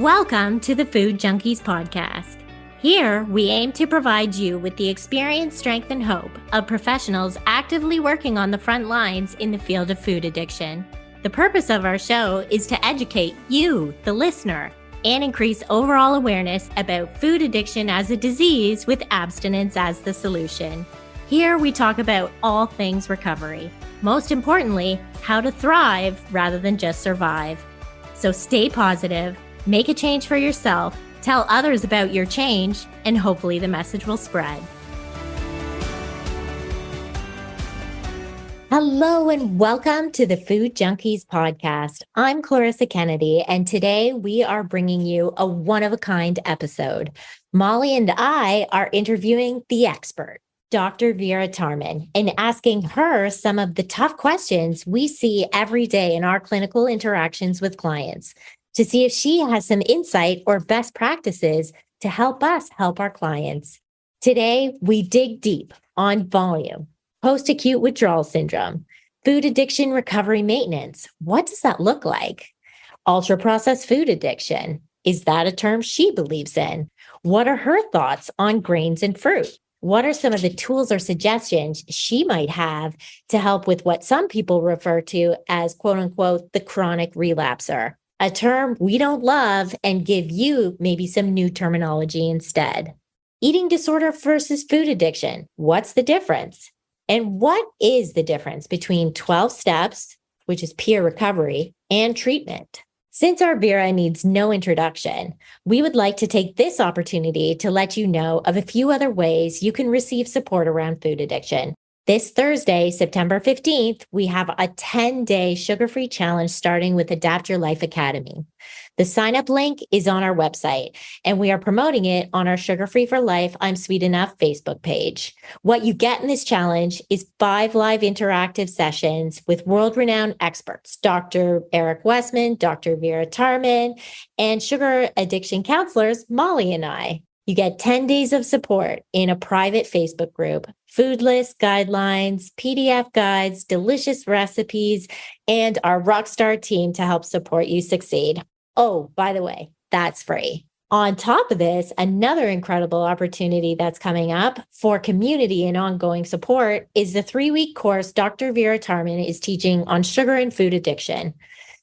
Welcome to the Food Junkies Podcast. Here, we aim to provide you with the experience, strength, and hope of professionals actively working on the front lines in the field of food addiction. The purpose of our show is to educate you, the listener, and increase overall awareness about food addiction as a disease with abstinence as the solution. Here, we talk about all things recovery. Most importantly, how to thrive rather than just survive. So stay positive, make a change for yourself, tell others about your change, and hopefully the message will spread. Hello and welcome to the Food Junkies Podcast. I'm Clarissa Kennedy, and today we are bringing you a one-of-a-kind episode. Molly and I are interviewing the expert, Dr. Vera Tarman, and asking her some of the tough questions we see every day in our clinical interactions with clients to see if she has some insight or best practices to help us help our clients. Today, we dig deep on volume, post-acute withdrawal syndrome, food addiction recovery maintenance. What does that look like? Ultra-processed food addiction. Is that a term she believes in? What are her thoughts on grains and fruit? What are some of the tools or suggestions she might have to help with what some people refer to as quote unquote, the chronic relapser, a term we don't love and give you maybe some new terminology instead. Eating disorder versus food addiction. What's the difference? And what is the difference between 12 steps, which is peer recovery, and treatment? Since our Vera needs no introduction, we would like to take this opportunity to let you know of a few other ways you can receive support around food addiction. This Thursday, September 15th, we have a 10-day sugar-free challenge starting with Adapt Your Life Academy. The sign-up link is on our website, and we are promoting it on our Sugar Free for Life I'm Sweet Enough Facebook page. What you get in this challenge is 5 live interactive sessions with world-renowned experts, Dr. Eric Westman, Dr. Vera Tarman, and sugar addiction counselors, Molly and I. You get 10 days of support in a private Facebook group, food lists, guidelines, PDF guides, delicious recipes, and our rockstar team to help support you succeed. Oh, by the way, that's free. On top of this, another incredible opportunity that's coming up for community and ongoing support is the 3-week course Dr. Vera Tarman is teaching on sugar and food addiction.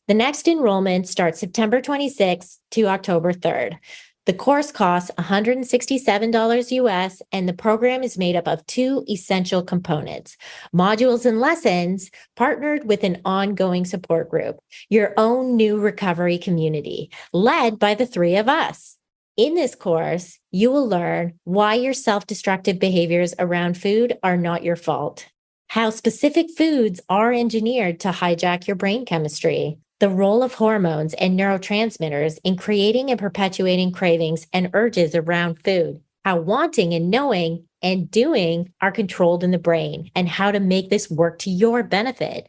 The next enrollment starts September 26th to October 3rd. The course costs $167 US, and the program is made up of 2 essential components, modules and lessons partnered with an ongoing support group, your own new recovery community, led by the 3 of us. In this course, you will learn why your self-destructive behaviors around food are not your fault, how specific foods are engineered to hijack your brain chemistry, the role of hormones and neurotransmitters in creating and perpetuating cravings and urges around food, how wanting and knowing and doing are controlled in the brain, and how to make this work to your benefit,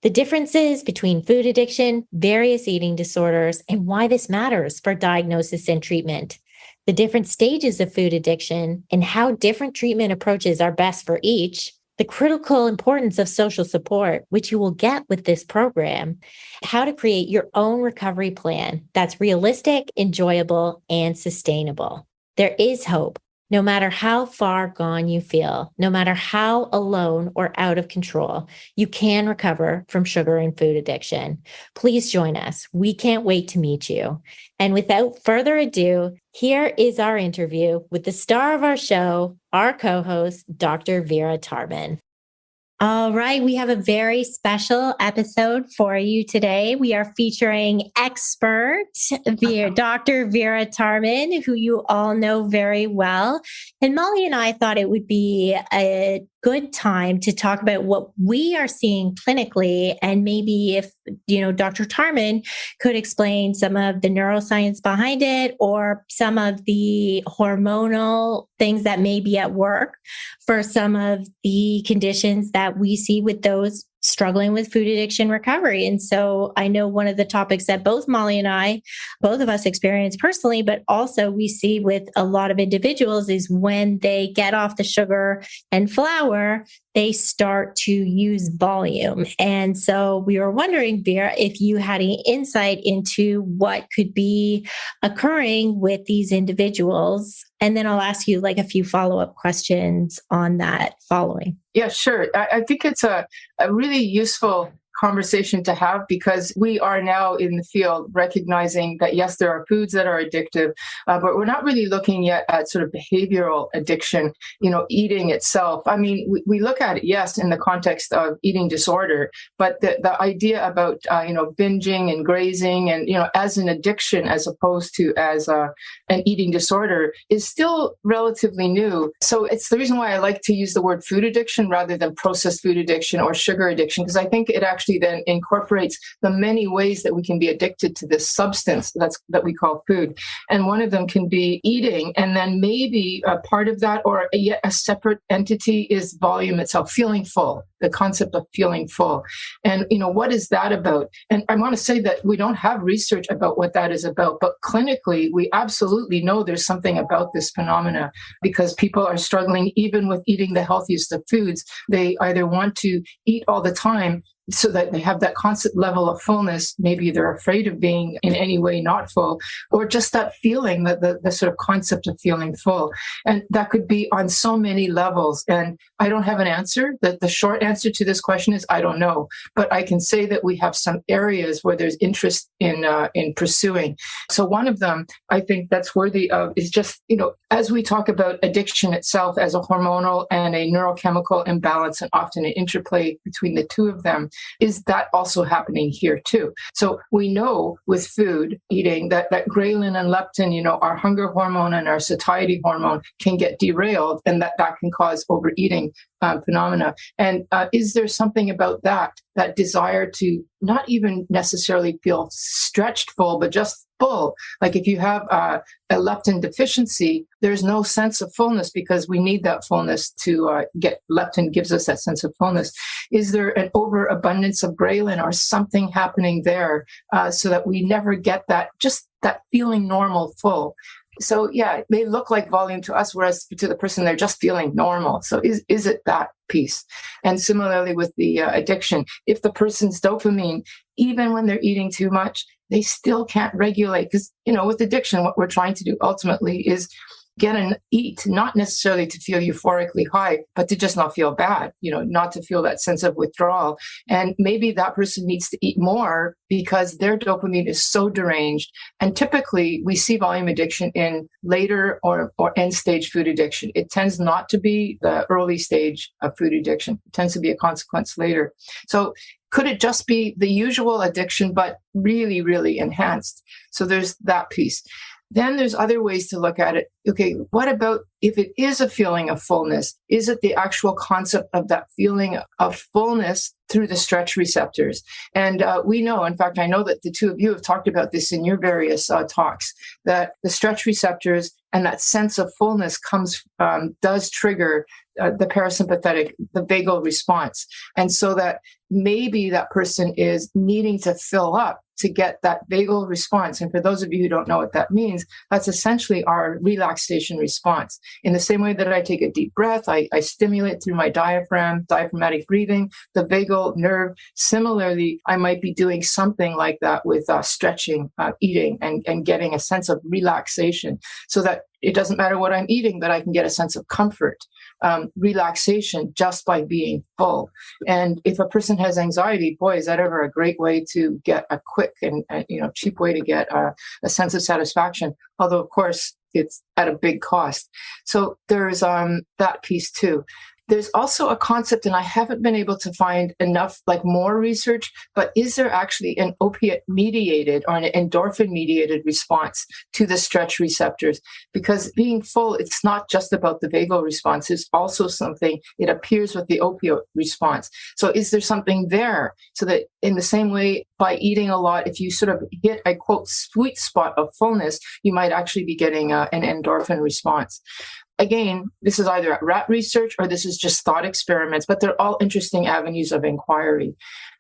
the differences between food addiction, various eating disorders, and why this matters for diagnosis and treatment, the different stages of food addiction and how different treatment approaches are best for each, the critical importance of social support, which you will get with this program, how to create your own recovery plan that's realistic, enjoyable, and sustainable. There is hope. No matter how far gone you feel, no matter how alone or out of control, you can recover from sugar and food addiction. Please join us. We can't wait to meet you. And without further ado, here is our interview with the star of our show, our co-host, Dr. Vera Tarman. All right, we have a very special episode for you today. We are featuring expert Dr. Vera Tarman, who you all know very well. And Molly and I thought it would be a good time to talk about what we are seeing clinically, and maybe if, Dr. Tarman could explain some of the neuroscience behind it or some of the hormonal things that may be at work for some of the conditions that we see with those struggling with food addiction recovery. And so I know one of the topics that both Molly and I, both of us experience personally, but also we see with a lot of individuals is when they get off the sugar and flour, they start to use volume. And so we were wondering, Vera, if you had any insight into what could be occurring with these individuals. And then I'll ask you like a few follow-up questions on that following. Yeah, sure. I think it's a really useful conversation to have, because we are now in the field recognizing that, yes, there are foods that are addictive, but we're not really looking yet at sort of behavioral addiction, eating itself. I mean, we look at it, yes, in the context of eating disorder, but the idea about, binging and grazing and, as an addiction as opposed to as an eating disorder is still relatively new. So it's the reason why I like to use the word food addiction rather than processed food addiction or sugar addiction, because I think it actually then incorporates the many ways that we can be addicted to this substance that we call food. And one of them can be eating, and then maybe a part of that or yet a separate entity is volume itself, feeling full, the concept of feeling full. And, what is that about? And I want to say that we don't have research about what that is about, but clinically, we absolutely know there's something about this phenomena, because people are struggling even with eating the healthiest of foods. They either want to eat all the time so that they have that constant level of fullness. Maybe they're afraid of being in any way not full, or just that feeling, that the sort of concept of feeling full. And that could be on so many levels. And I don't have an answer. The short answer to this question is I don't know. But I can say that we have some areas where there's interest in pursuing. So one of them, I think that's worthy of, is just, as we talk about addiction itself as a hormonal and a neurochemical imbalance, and often an interplay between the two of them, is that also happening here too? So we know with food eating that ghrelin and leptin, our hunger hormone and our satiety hormone, can get derailed, and that can cause overeating phenomena. And is there something about that desire to not even necessarily feel stretched full, but just full? Like if you have a leptin deficiency, there's no sense of fullness, because we need that fullness to get leptin gives us that sense of fullness. Is there an overabundance of ghrelin or something happening there so that we never get that feeling normal full? So yeah, it may look like volume to us, whereas to the person, they're just feeling normal. So is it that piece? And similarly with the addiction, if the person's dopamine, even when they're eating too much, they still can't regulate. Because, with addiction, what we're trying to do ultimately is get and eat, not necessarily to feel euphorically high, but to just not feel bad, not to feel that sense of withdrawal. And maybe that person needs to eat more because their dopamine is so deranged. And typically we see volume addiction in later or end stage food addiction. It tends not to be the early stage of food addiction. It tends to be a consequence later. So could it just be the usual addiction, but really, really enhanced? So there's that piece. Then there's other ways to look at it. Okay, what about if it is a feeling of fullness? Is it the actual concept of that feeling of fullness through the stretch receptors? And we know, in fact, I know that the two of you have talked about this in your various talks, that the stretch receptors and that sense of fullness does trigger the parasympathetic, the vagal response. And so that maybe that person is needing to fill up to get that vagal response. And for those of you who don't know what that means, that's essentially our relaxation response. In the same way that I take a deep breath, I stimulate through my diaphragmatic breathing, the vagal nerve. Similarly, I might be doing something like that with stretching, eating, and getting a sense of relaxation, so that it doesn't matter what I'm eating, but I can get a sense of comfort, relaxation just by being full. And if a person has anxiety, boy, is that ever a great way to get a quick and cheap way to get a sense of satisfaction. Although, of course, it's at a big cost. So there's that piece too. There's also a concept, and I haven't been able to find enough, more research, but is there actually an opiate-mediated or an endorphin-mediated response to the stretch receptors? Because being full, it's not just about the vagal response. It's also something, it appears with the opioid response. So is there something there? So that in the same way, by eating a lot, if you sort of hit a, quote, sweet spot of fullness, you might actually be getting an endorphin response. Again, this is either rat research or this is just thought experiments, but they're all interesting avenues of inquiry.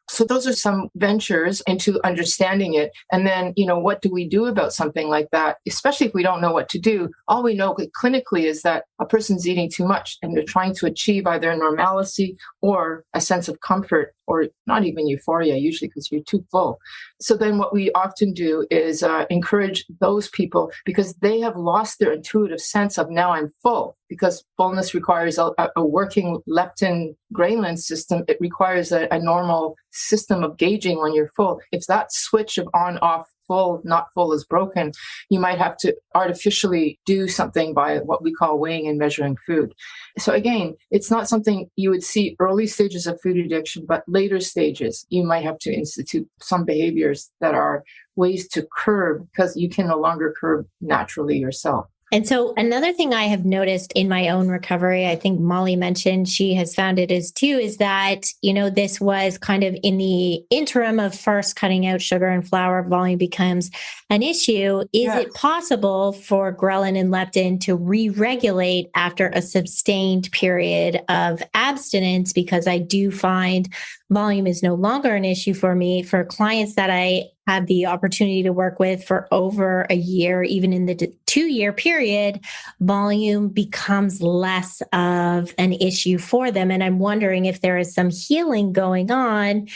So those are some ventures into understanding it. And then, what do we do about something like that? Especially if we don't know what to do. All we know clinically is that a person's eating too much and they're trying to achieve either normalcy or a sense of comfort, or not even euphoria, usually because you're too full. So then what we often do is encourage those people, because they have lost their intuitive sense of now I'm full, because fullness requires a working leptin ghrelin system. It requires a normal system of gauging when you're full. If that switch of on, off, full, not full is broken, you might have to artificially do something by what we call weighing and measuring food. So again, it's not something you would see early stages of food addiction, but later stages, you might have to institute some behaviors that are ways to curb, because you can no longer curb naturally yourself. And so another thing I have noticed in my own recovery, I think Molly mentioned she has found it as too, is that, this was kind of in the interim of first cutting out sugar and flour, volume becomes an issue. Is it possible for ghrelin and leptin to re-regulate after a sustained period of abstinence? Because I do find volume is no longer an issue for me. For clients that I have the opportunity to work with for over a year, even in the 2-year period, volume becomes less of an issue for them. And I'm wondering if there is some healing going on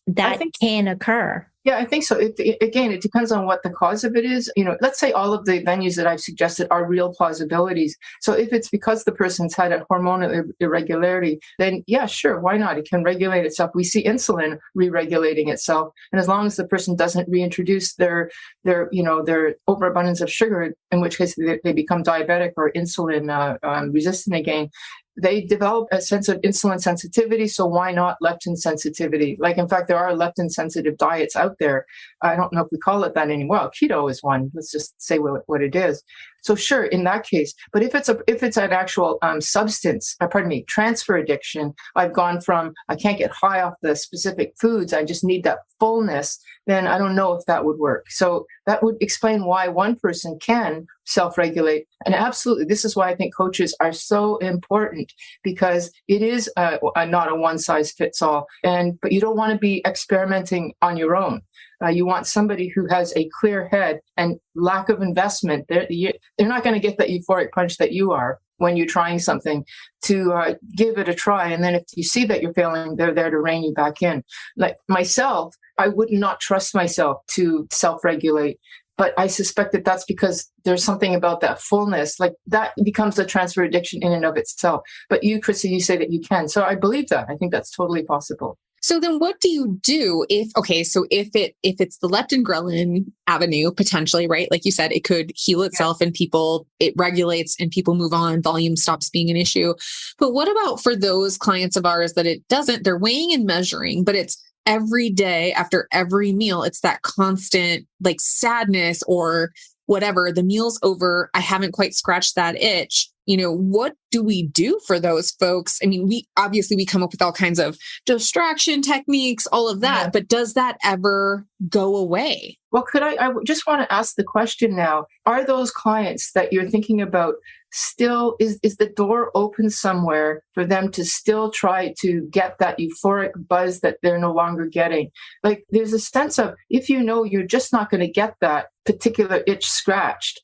that can occur. Yeah, I think so. Again, it depends on what the cause of it is. Let's say all of the venues that I've suggested are real plausibilities. So if it's because the person's had a hormonal irregularity, then yeah, sure, why not? It can regulate itself. We see insulin re-regulating itself. And as long as the person doesn't reintroduce their overabundance of sugar, in which case they become diabetic or insulin resistant again, they develop a sense of insulin sensitivity. So why not leptin sensitivity? Like, in fact, there are leptin sensitive diets out there. I don't know if we call it that anymore. Well, keto is one. Let's just say what it is. So sure, in that case, but if it's an actual transfer addiction, I've gone from, I can't get high off the specific foods, I just need that fullness, then I don't know if that would work. So that would explain why one person can self-regulate. And absolutely, this is why I think coaches are so important, because it is not a one-size-fits-all. But you don't want to be experimenting on your own. You want somebody who has a clear head and lack of investment. They're not going to get that euphoric punch that you are when you're trying something, to give it a try. And then if you see that you're failing, they're there to rein you back in. Like myself, I would not trust myself to self-regulate. But I suspect that that's because there's something about that fullness, like that becomes a transfer addiction in and of itself. But you, Chrissy, you say that you can. So I believe that. I think that's totally possible. So then what do you do if it's the leptin ghrelin avenue, potentially, right? Like you said, it could heal itself and it regulates and people move on, volume stops being an issue. But what about for those clients of ours that it doesn't, they're weighing and measuring, but it's every day after every meal, it's that constant like sadness or whatever, the meal's over, I haven't quite scratched that itch. What do we do for those folks? I mean, we come up with all kinds of distraction techniques, all of that, but does that ever go away? Well, I just want to ask the question now, are those clients that you're thinking about still, is the door open somewhere for them to still try to get that euphoric buzz that they're no longer getting? Like, there's a sense of, if you're just not going to get that particular itch scratched,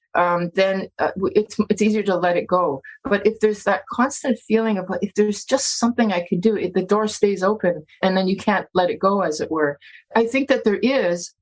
then it's easier to let it go. But if there's that constant feeling of, if there's just something I could do, the door stays open and then you can't let it go, as it were. I think that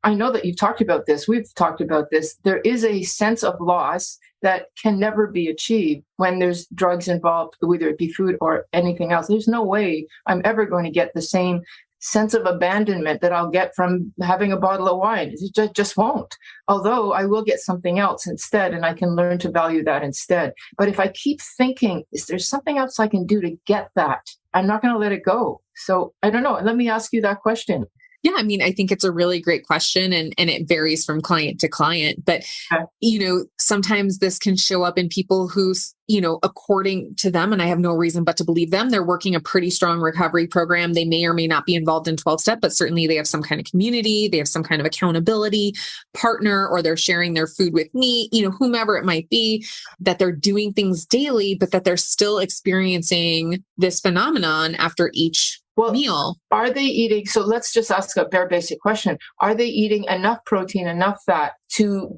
I know that you've talked about this, we've talked about this, there is a sense of loss that can never be achieved when there's drugs involved, whether it be food or anything else. There's no way I'm ever going to get the same sense of abandonment that I'll get from having a bottle of wine. It just won't. Although I will get something else instead, and I can learn to value that instead. But if I keep thinking, is there something else I can do to get that? I'm not going to let it go. So I don't know. Let me ask you that question. Yeah, I mean, I think it's a really great question and it varies from client to client. But, sometimes this can show up in people who, according to them, and I have no reason but to believe them, they're working a pretty strong recovery program. They may or may not be involved in 12-step, but certainly they have some kind of community, they have some kind of accountability partner, or they're sharing their food with me, whomever it might be, that they're doing things daily, but that they're still experiencing this phenomenon after each meal. Are they eating? So let's just ask a bare basic question. Are they eating enough protein, enough fat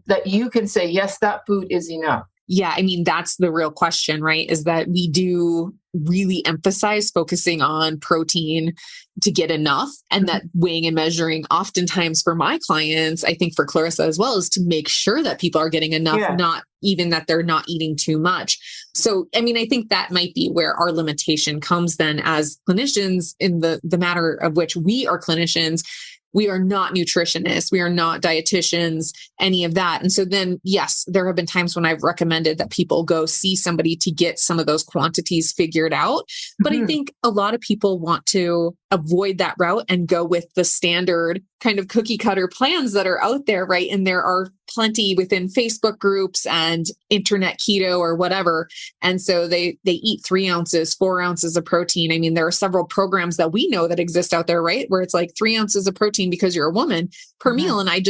that you can say, yes, that food is enough? yeah, I mean, that's the real question, right? Is that we do really emphasize focusing on protein to get enough, and that weighing and measuring oftentimes for my clients, I think for Clarissa as well, is to make sure that people are getting enough, not even that they're not eating too much. So, I mean, I think that might be where our limitation comes then as clinicians in the matter of which we are clinicians. We are not nutritionists. We are not dietitians, any of that. And so then, yes, there have been times when I've recommended that people go see somebody to get some of those quantities figured out. But I think a lot of people want to avoid that route and go with the standard kind of cookie cutter plans that are out there, right? And there are plenty within Facebook groups and internet keto or whatever. And so they eat 3 ounces, 4 ounces of protein. I mean, there are several programs that we know that exist out there, right? Where it's like 3 ounces of protein because you're a woman per meal. And I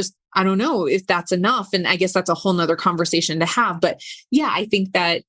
don't know if that's enough. And I guess that's a whole nother conversation to have. But yeah, I think that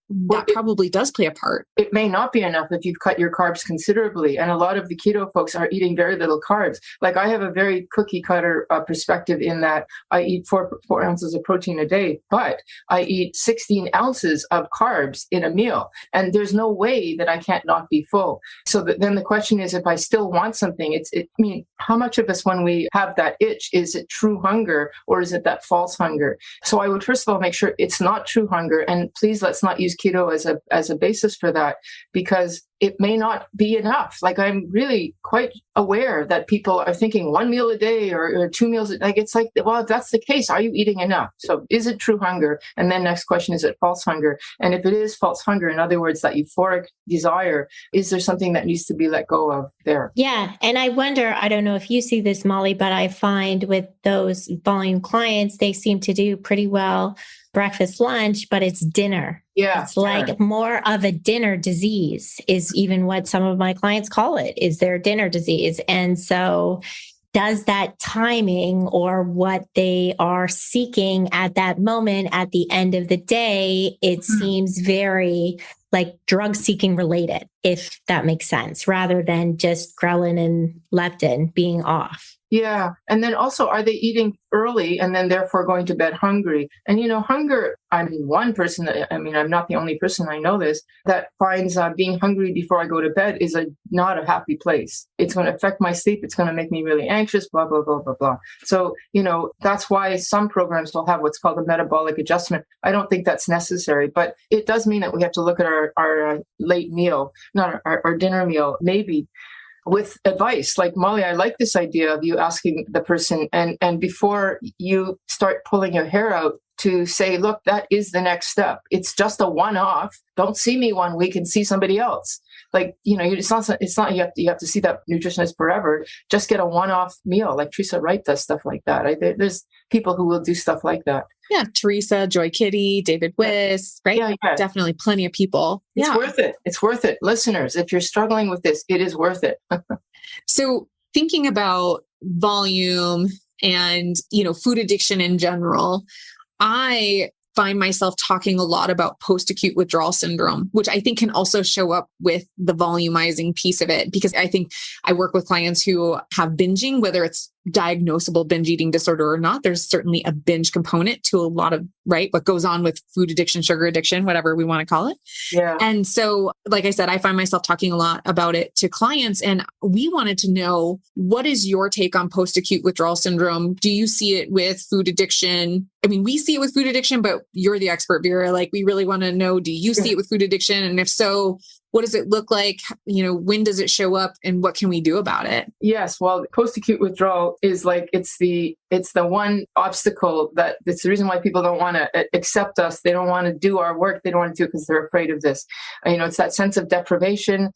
probably does play a part. It may not be enough if you've cut your carbs considerably. And a lot of the keto folks are eating very little carbs. Like I have a very cookie cutter perspective in that I eat 4 ounces of protein a day, but I eat 16 ounces of carbs in a meal. And there's no way that I can't not be full. So then the question is, if I still want something, I mean, how much of us, when we have that itch, is it true hunger? Or is it that false hunger? So I would first of all make sure it's not true hunger. And please, let's not use keto as a basis for that, because it may not be enough. Like I'm really quite aware that people are thinking 1 meal a day or 2 meals. Like it's like, well, if that's the case, are you eating enough? So is it true hunger? And then next question, is it false hunger? And if it is false hunger, in other words, that euphoric desire, is there something that needs to be let go of there? Yeah. And I wonder, I don't know if you see this, Molly, but I find with those volume clients, they seem to do pretty well breakfast, lunch, but it's dinner. Yeah. It's like more of a dinner disease is even what some of my clients call it, is their dinner disease. And so does that timing or what they are seeking at that moment, at the end of the day, it seems very like drug seeking related, if that makes sense, rather than just ghrelin and leptin being off. Yeah. And then also, are they eating early and then therefore going to bed hungry? And, hunger, I'm one person, I'm not the only person, I know this, that finds being hungry before I go to bed is not a happy place. It's going to affect my sleep. It's going to make me really anxious, blah, blah, blah, blah, blah. So, that's why some programs will have what's called a metabolic adjustment. I don't think that's necessary, but it does mean that we have to look at our late meal, not our dinner meal, maybe with advice. Like Molly, I like this idea of you asking the person and before you start pulling your hair out to say, look, that is the next step. It's just a one-off. Don't see me 1 week and see somebody else. Like, it's not you have to see that nutritionist forever. Just get a one-off meal. Like Teresa Wright does stuff like that. There's people who will do stuff like that. Yeah. Teresa, Joy Kitty, David Wiss, right? Yeah. Definitely plenty of people. It's worth it. It's worth it. Listeners, if you're struggling with this, it is worth it. So thinking about volume and, food addiction in general, I find myself talking a lot about post-acute withdrawal syndrome, which I think can also show up with the volumizing piece of it, because I think I work with clients who have binging, whether it's diagnosable binge eating disorder or not. There's certainly a binge component to a lot of, right, what goes on with food addiction, sugar addiction, whatever we want to call it. Yeah. And so, like I said, I find myself talking a lot about it to clients, and we wanted to know, what is your take on post-acute withdrawal syndrome? Do you see it with food addiction? I mean, we see it with food addiction, but you're the expert, Vera. Like, we really want to know, do you see it with food addiction? And if so, what does it look like? When does it show up and what can we do about it? Yes. Well, post-acute withdrawal is like, it's the one obstacle that it's the reason why people don't want to accept us. They don't want to do our work. They don't want to do it because they're afraid of this. It's that sense of deprivation.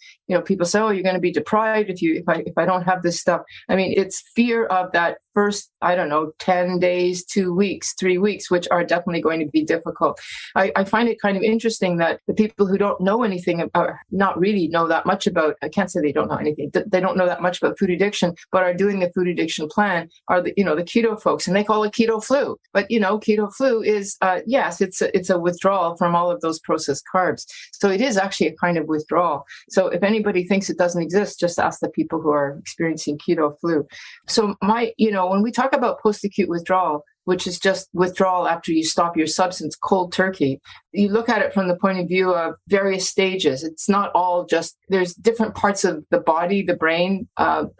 People say, oh, you're going to be deprived if I don't have this stuff. I mean, it's fear of that first, 10 days, 2 weeks, 3 weeks, which are definitely going to be difficult. I find it kind of interesting that the people who don't know anything or not really know that much about, I can't say they don't know anything, they don't know that much about food addiction, but are doing the food addiction plan are the keto folks, and they call it keto flu. But, keto flu is, yes, it's a withdrawal from all of those processed carbs. So it is actually a kind of withdrawal. So if anybody thinks it doesn't exist, just ask the people who are experiencing keto flu. So when we talk about post-acute withdrawal, which is just withdrawal after you stop your substance, cold turkey. You look at it from the point of view of various stages. It's not all just, there's different parts of the body, the brain,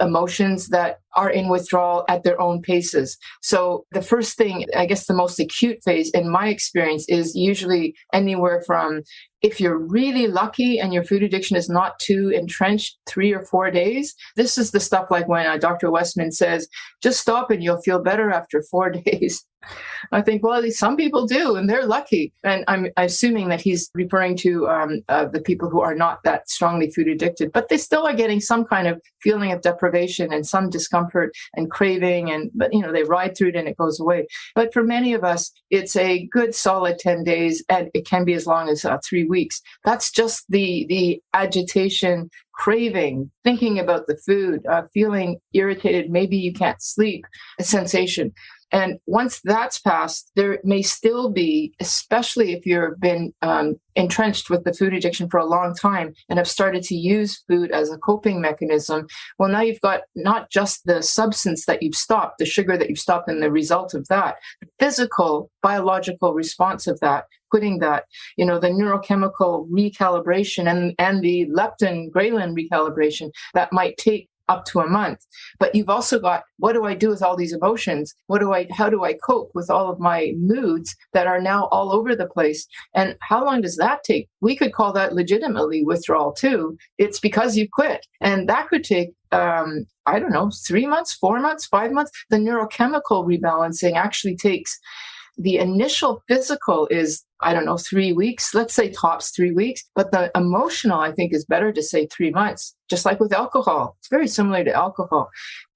emotions that are in withdrawal at their own paces. So the first thing, I guess the most acute phase in my experience is usually anywhere from, if you're really lucky and your food addiction is not too entrenched, 3 or 4 days. This is the stuff like when Dr. Westman says, just stop and you'll feel better after 4 days. I think, well, some people do, and they're lucky. And I'm assuming that he's referring to the people who are not that strongly food addicted, but they still are getting some kind of feeling of deprivation and some discomfort and craving, but they ride through it and it goes away. But for many of us, it's a good solid 10 days, and it can be as long as 3 weeks. That's just the agitation, craving, thinking about the food, feeling irritated, maybe you can't sleep, a sensation. And once that's passed, there may still be, especially if you've been entrenched with the food addiction for a long time and have started to use food as a coping mechanism. Well, now you've got not just the substance that you've stopped, the sugar that you've stopped, and the result of that, the physical, biological response of that, quitting that, the neurochemical recalibration and the leptin, ghrelin recalibration that might take up to a month. But you've also got, what do I do with all these emotions? How do I cope with all of my moods that are now all over the place? And how long does that take? We could call that legitimately withdrawal too. It's because you quit. And that could take, 3 months, 4 months, 5 months. The neurochemical rebalancing actually takes, the initial physical is, 3 weeks, let's say tops 3 weeks. But the emotional, I think, is better to say 3 months, just like with alcohol. It's very similar to alcohol.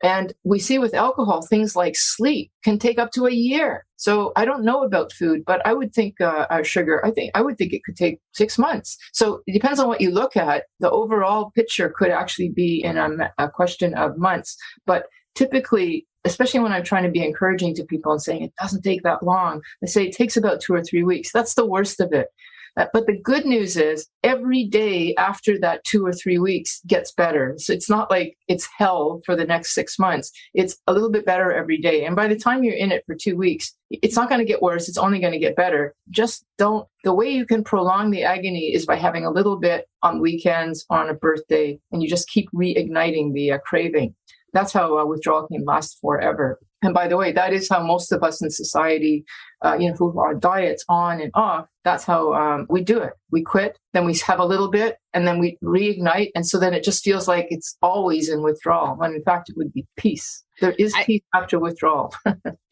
And we see with alcohol, things like sleep can take up to a year. So I don't know about food, but I would think sugar, I would think it could take 6 months. So it depends on what you look at. The overall picture could actually be in a question of months. But typically, especially when I'm trying to be encouraging to people and saying it doesn't take that long, I say it takes about 2 or 3 weeks. That's the worst of it. But the good news is every day after that 2 or 3 weeks gets better. So it's not like it's hell for the next 6 months. It's a little bit better every day. And by the time you're in it for 2 weeks, it's not going to get worse. It's only going to get better. Just the way you can prolong the agony is by having a little bit on weekends, on a birthday, and you just keep reigniting the craving. That's how withdrawal can last forever. And by the way, that is how most of us in society, who are diets on and off, that's how we do it. We quit, then we have a little bit, and then we reignite. And so then it just feels like it's always in withdrawal, when in fact it would be peace. There is peace after withdrawal.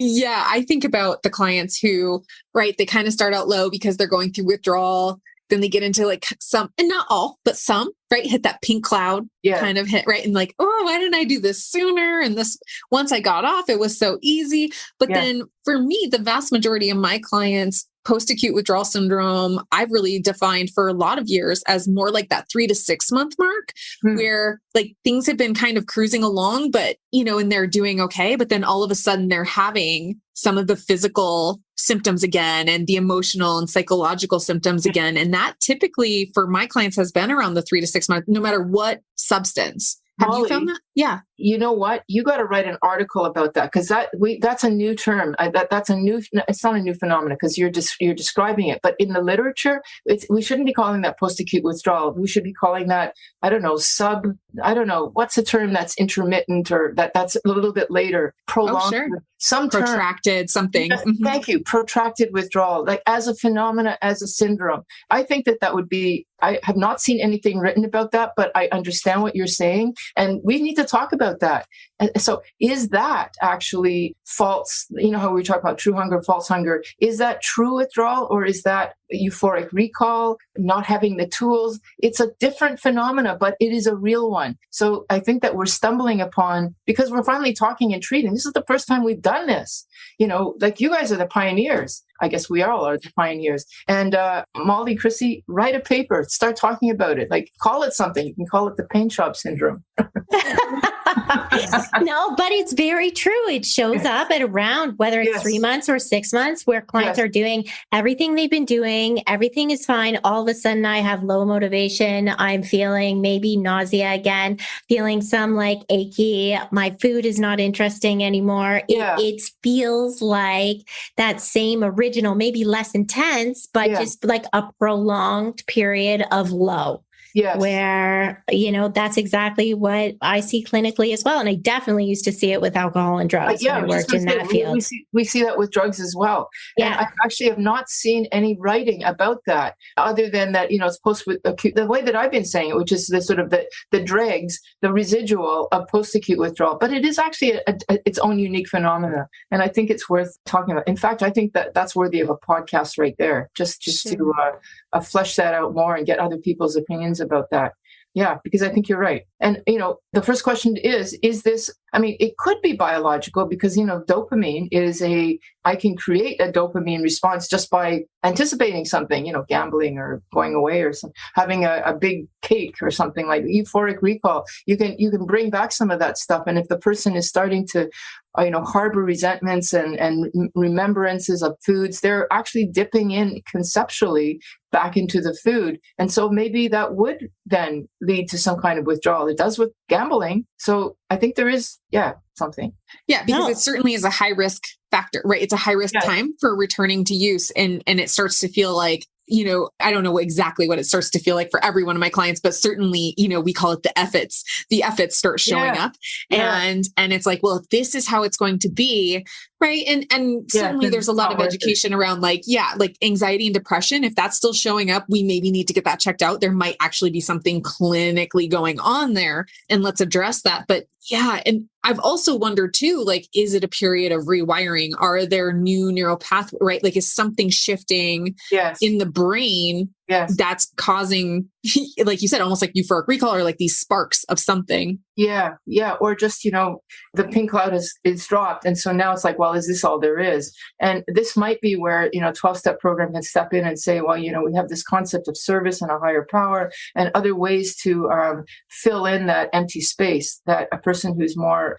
Yeah, I think about the clients who, they kind of start out low because they're going through withdrawal. Then they get into like some, and not all, but some, hit that pink cloud kind of hit, and like, oh, why didn't I do this sooner? And this, once I got off, it was so easy. But then for me, the vast majority of my clients, post-acute withdrawal syndrome, I've really defined for a lot of years as more like that 3 to 6 month mark, where like things have been kind of cruising along, but, and they're doing okay. But then all of a sudden they're having some of the physical symptoms again and the emotional and psychological symptoms again. And that typically for my clients has been around the 3 to 6 months, no matter what substance. Have you found that? Yeah. You know what? You got to write an article about that, because that's a new term. It's not a new phenomenon because you're describing it. But in the literature, we shouldn't be calling that post-acute withdrawal. We should be calling that, what's a term that's intermittent or that's a little bit later, prolonged. Oh, sure. Some term, protracted something. Thank you. Protracted withdrawal, like as a phenomena, as a syndrome. I think that would be, I have not seen anything written about that, but I understand what you're saying. And we need to talk about that. And so is that actually false? How we talk about true hunger, false hunger. Is that true withdrawal, or is that euphoric recall, not having the tools? It's a different phenomena, but it is a real one. So I think that we're stumbling upon, because we're finally talking and treating. This is the first time we've done this. Like you guys are the pioneers. I guess we all are the pioneers. And Molly, Chrissy, write a paper, start talking about it. Like, call it something. You can call it the paint shop syndrome. No, but it's very true. It shows up at around, whether it's 3 months or 6 months, where clients are doing everything they've been doing. Everything is fine. All of a sudden, I have low motivation. I'm feeling maybe nausea again, feeling some like achy. My food is not interesting anymore. It feels like that same original, maybe less intense, but just like a prolonged period of low. Yes. Where, that's exactly what I see clinically as well. And I definitely used to see it with alcohol and drugs when I worked in that field. We see that with drugs as well. Yeah. And I actually have not seen any writing about that other than that, it's post-acute, the way that I've been saying it, which is the sort of the dregs, the residual of post-acute withdrawal. But it is actually its own unique phenomena. And I think it's worth talking about. In fact, I think that's worthy of a podcast right there, just to flesh that out more and get other people's opinions about that. Yeah, because I think you're right. And, the first question is this, it could be biological because, dopamine I can create a dopamine response just by anticipating something, gambling or going away or having a big cake or something like euphoric recall. You can bring back some of that stuff. And if the person is starting to, harbor resentments and remembrances of foods, they're actually dipping in conceptually back into the food. And so maybe that would then lead to some kind of withdrawal. It does with gambling. So I think there is, something. Yeah, because it certainly is a high risk factor, right? It's a high risk time for returning to use. And it starts to feel like, I don't know exactly what it starts to feel like for every one of my clients, but certainly, we call it the effets. The effets start showing up and it's like, well, if this is how it's going to be, right? And certainly there's a lot of education around like anxiety and depression. If that's still showing up, we maybe need to get that checked out. There might actually be something clinically going on there, and let's address that. But and I've also wondered too, like, is it a period of rewiring? Are there new neural pathways, right? Like, is something shifting in the brain that's causing, like you said, almost like euphoric recall or like these sparks of something? Yeah. Or just, the pink cloud is dropped. And so now it's like, well, is this all there is? And this might be where, 12-step program can step in and say, well, we have this concept of service and a higher power and other ways to fill in that empty space that a person who's more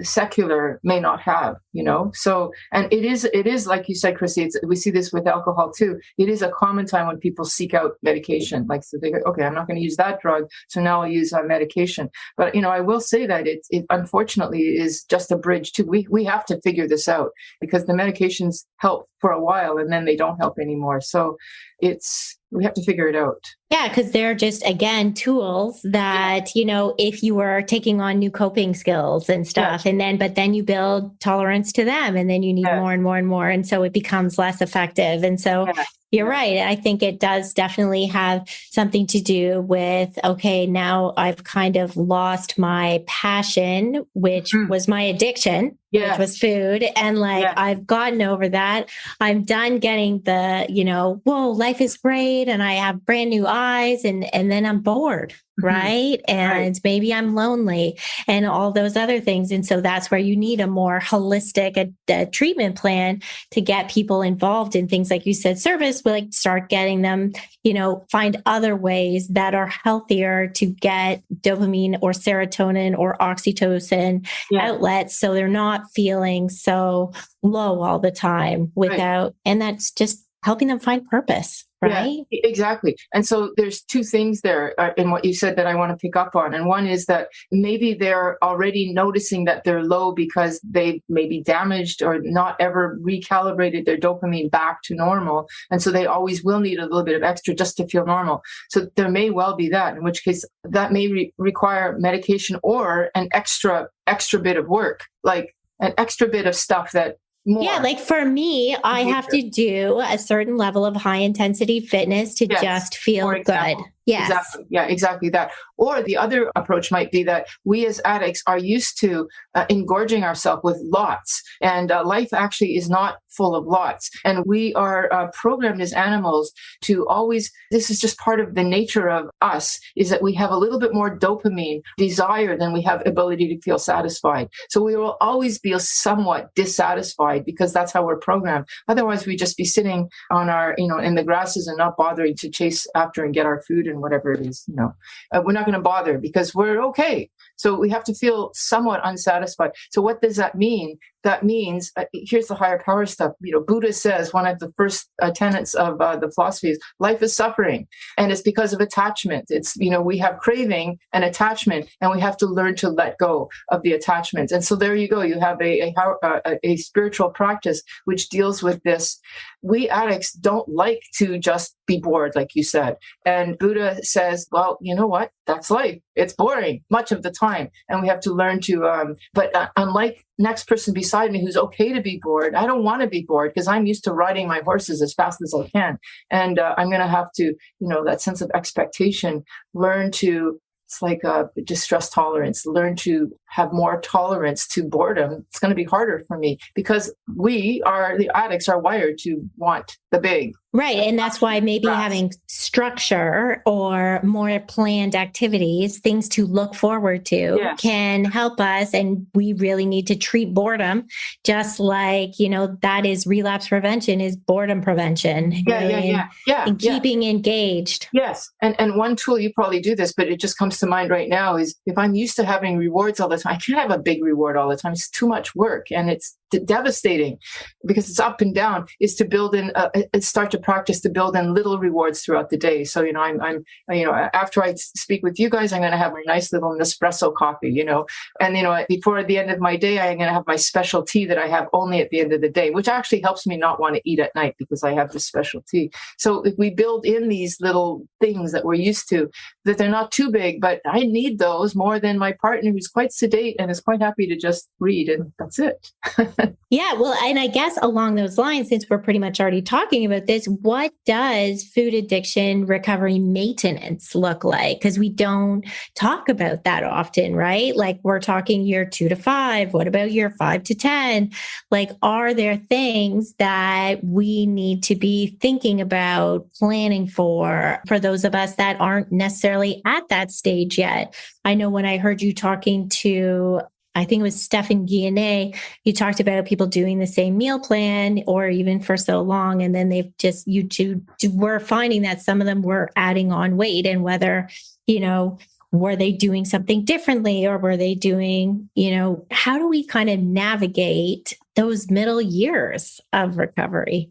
secular may not have, So, and it is like you said, Chrissy, we see this with alcohol too. It is a common time when people seek out medication. Like, so they go, okay, I'm not going to use that drug, so now I'll use medication. But, I will say that it unfortunately is just a bridge to, we have to figure this out because the medications help for a while and then they don't help anymore. So we have to figure it out. Yeah, because they're just, again, tools that, if you were taking on new coping skills and stuff, but then you build tolerance to them and then you need more and more and more. And so it becomes less effective. And so you're right. I think it does definitely have something to do with, okay, now I've kind of lost my passion, which was my addiction, which was food. And I've gotten over that. I'm done getting the, whoa, life is great. And I have brand new eyes and then I'm bored. Right. And maybe I'm lonely and all those other things. And so that's where you need a more holistic treatment plan to get people involved in things like you said, service, like start getting them, find other ways that are healthier to get dopamine or serotonin or oxytocin outlets. So they're not feeling so low all the time and that's just helping them find purpose. Right? Yeah, exactly. And so there's two things there in what you said that I want to pick up on. And one is that maybe they're already noticing that they're low because they may be damaged or not ever recalibrated their dopamine back to normal. And so they always will need a little bit of extra just to feel normal. So there may well be that, in which case that may require medication or an extra bit of work, like an extra bit of stuff that more. Yeah, like for me, I have to do a certain level of high intensity fitness to just feel good. Yes. Exactly. Yeah, exactly that. Or the other approach might be that we as addicts are used to engorging ourselves with lots. And life actually is not full of lots. And we are programmed as animals to always, this is just part of the nature of us, is that we have a little bit more dopamine desire than we have ability to feel satisfied. So we will always be somewhat dissatisfied because that's how we're programmed. Otherwise, we'd just be sitting on our, in the grasses and not bothering to chase after and get our food and whatever it is, we're not going to bother because we're okay. So we have to feel somewhat unsatisfied. So what does that mean? That means, here's the higher power stuff. Buddha says one of the first tenets of the philosophy is life is suffering. And it's because of attachment. It's, we have craving and attachment, and we have to learn to let go of the attachments. And so there you go. You have a spiritual practice which deals with this. We addicts don't like to just be bored, like you said. And Buddha says, well, you know what? That's life. It's boring much of the time. And we have to learn to, unlike next person beside me who's okay to be bored, I don't want to be bored because I'm used to riding my horses as fast as I can. And I'm going to have to, that sense of expectation, learn to, it's like a distress tolerance, learn to have more tolerance to boredom. It's going to be harder for me because the addicts are wired to want the big. Right. And that's why maybe having structure or more planned activities, things to look forward to, can help us. And we really need to treat boredom just like, that is relapse prevention, is boredom prevention. And keeping engaged. Yes. And one tool, you probably do this, but it just comes to mind right now, is if I'm used to having rewards all the time, I can't have a big reward all the time. It's too much work and it's devastating because it's up and down, is to build in, start to practice to build in little rewards throughout the day. So, I'm after I speak with you guys, I'm going to have a nice little Nespresso coffee, and, before the end of my day, I'm going to have my special tea that I have only at the end of the day, which actually helps me not want to eat at night because I have this special tea. So if we build in these little things that we're used to, that they're not too big, but I need those more than my partner who's quite sedate and is quite happy to just read, and that's it. Yeah, well, and I guess along those lines, since we're pretty much already talking about this, what does food addiction recovery maintenance look like? Because we don't talk about that often, right? Like we're talking year 2 to 5. What about year 5 to 10? Like, are there things that we need to be thinking about, planning for those of us that aren't necessarily at that stage yet? I know when I heard you talking to, I think it was Stephen Guillenet, you talked about people doing the same meal plan or even for so long. And then they've just, were finding that some of them were adding on weight, and whether, were they doing something differently, or were they doing, how do we kind of navigate those middle years of recovery?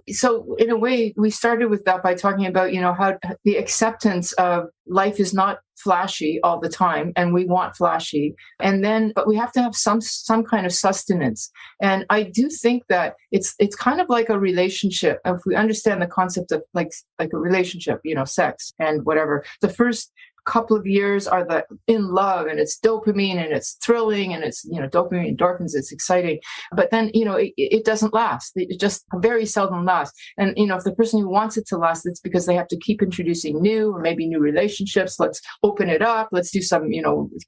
So in a way, we started with that by talking about, how the acceptance of life is not flashy all the time, and we want flashy. But we have to have some kind of sustenance. And I do think that it's kind of like a relationship. If we understand the concept of like a relationship, sex and whatever, the first couple of years are the in love, and it's dopamine and it's thrilling and it's, dopamine, endorphins, it's exciting. But then, it doesn't last. It just very seldom lasts. And, if the person who wants it to last, it's because they have to keep introducing new or maybe new relationships. Let's open it up. Let's do some,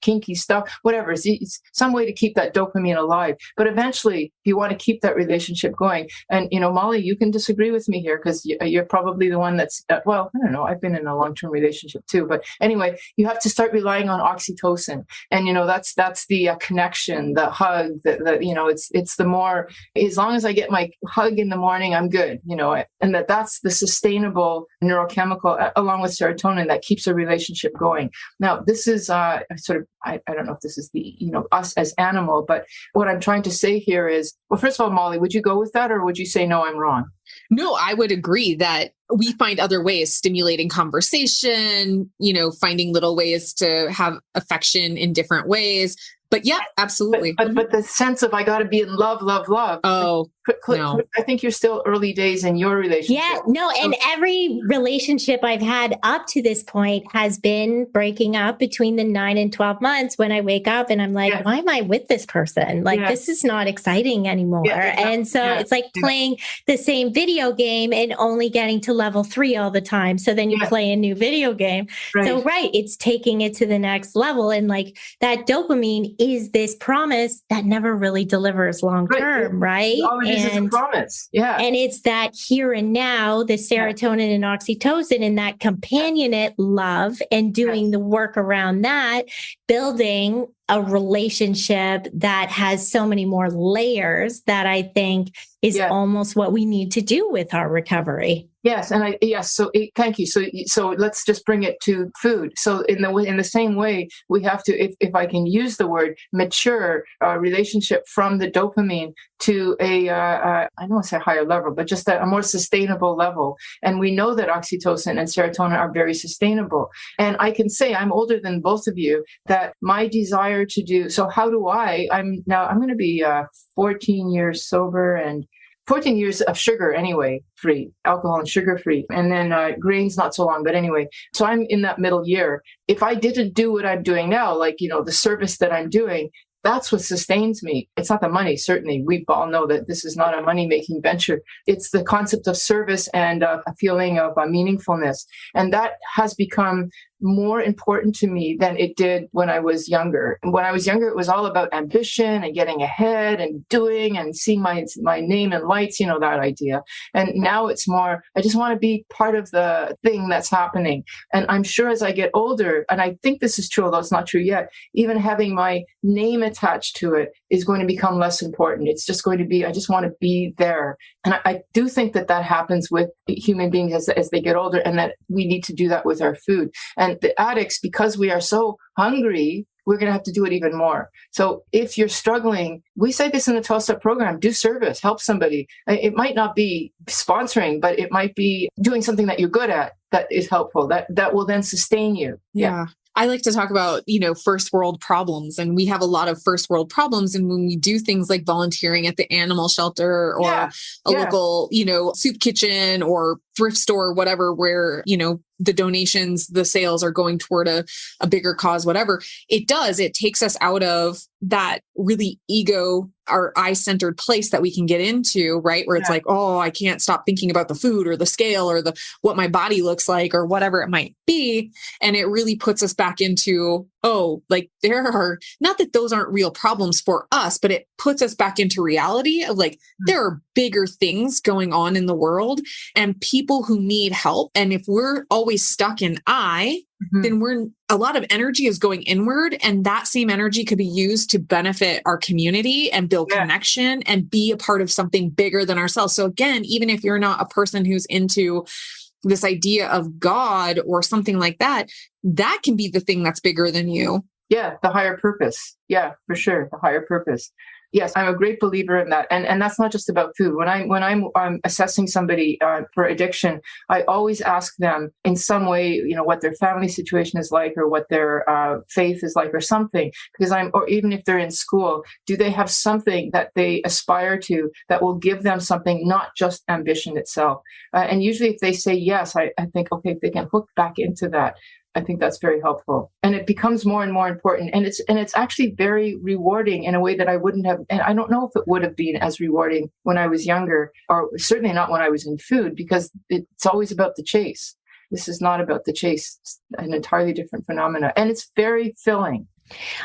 kinky stuff, whatever. It's some way to keep that dopamine alive. But eventually you want to keep that relationship going. And, Molly, you can disagree with me here because you're probably the one that's, I don't know. I've been in a long-term relationship too. But anyway, you have to start relying on oxytocin, and that's the connection, the hug. It's the more, as long as I get my hug in the morning, I'm good. And that's the sustainable neurochemical along with serotonin that keeps a relationship going. Now, this is I don't know if this is the us as animal, but what I'm trying to say here is, well, first of all, Molly, would you go with that, or would you say no, I'm wrong? No, I would agree that we find other ways, stimulating conversation, finding little ways to have affection in different ways. But yeah, absolutely. But the sense of I got to be in love. Oh, no. I think you're still early days in your relationship. Yeah, no. And every relationship I've had up to this point has been breaking up between the 9 and 12 months, when I wake up and I'm like, why am I with this person? Like, this is not exciting anymore. And so it's like playing the same video game and only getting to level 3 all the time. So then you play a new video game. Right. So, it's taking it to the next level. And like that dopamine is this promise that never really delivers long term, right? All it is a promise. Yeah. And it's that here and now, the serotonin and oxytocin, and that companionate love, and doing the work around that, building a relationship that has so many more layers that I think is almost what we need to do with our recovery. Yes, and thank you. So let's just bring it to food. So in the same way, we have to, if I can use the word, mature relationship from the dopamine to I don't want to say higher level, but just a more sustainable level. And we know that oxytocin and serotonin are very sustainable. And I can say, I'm older than both of you, that my desire to do, so how do I'm going to be 14 years sober and 14 years of sugar anyway, free, alcohol and sugar free. And then grains, not so long, but anyway. So I'm in that middle year. If I didn't do what I'm doing now, like, the service that I'm doing, that's what sustains me. It's not the money, certainly. We all know that this is not a money-making venture. It's the concept of service and a feeling of meaningfulness. And that has become more important to me than it did when I was younger. When I was younger, it was all about ambition and getting ahead and doing and seeing my name in lights, that idea. And now it's more, I just want to be part of the thing that's happening. And I'm sure as I get older, and I think this is true, although it's not true yet, even having my name attached to it is going to become less important. It's just going to be, I just want to be there. And I do think that happens with human beings as they get older, and that we need to do that with our food. And the addicts, because we are so hungry, we're going to have to do it even more. So if you're struggling, we say this in the 12-step program, do service, help somebody. It might not be sponsoring, but it might be doing something that you're good at that is helpful, that will then sustain you. Yeah. I like to talk about, first world problems, and we have a lot of first world problems. And when we do things like volunteering at the animal shelter or a local, soup kitchen or thrift store, whatever, where, the donations, the sales are going toward a bigger cause, whatever, it takes us out of that really ego or I-centered place that we can get into, right? Where it's like, oh, I can't stop thinking about the food or the scale or what my body looks like or whatever it might be. And it really puts us back into, there are, not that those aren't real problems for us, but it puts us back into reality of there are bigger things going on in the world and people who need help. And if we're always stuck in then a lot of energy is going inward, and that same energy could be used to benefit our community and build connection and be a part of something bigger than ourselves. So again, even if you're not a person who's into this idea of God or something like that, that can be the thing that's bigger than you. Yeah, the higher purpose. Yeah, for sure. The higher purpose. Yes, I'm a great believer in that. And that's not just about food. When I'm assessing somebody for addiction, I always ask them in some way, what their family situation is like or what their faith is like or something, or even if they're in school, do they have something that they aspire to that will give them something, not just ambition itself? And usually if they say yes, I think, okay, if they can hook back into that, I think that's very helpful. And it becomes more and more important. And it's actually very rewarding in a way that I wouldn't have, and I don't know if it would have been as rewarding when I was younger, or certainly not when I was in food, because it's always about the chase. This is not about the chase. It's an entirely different phenomena. And it's very filling.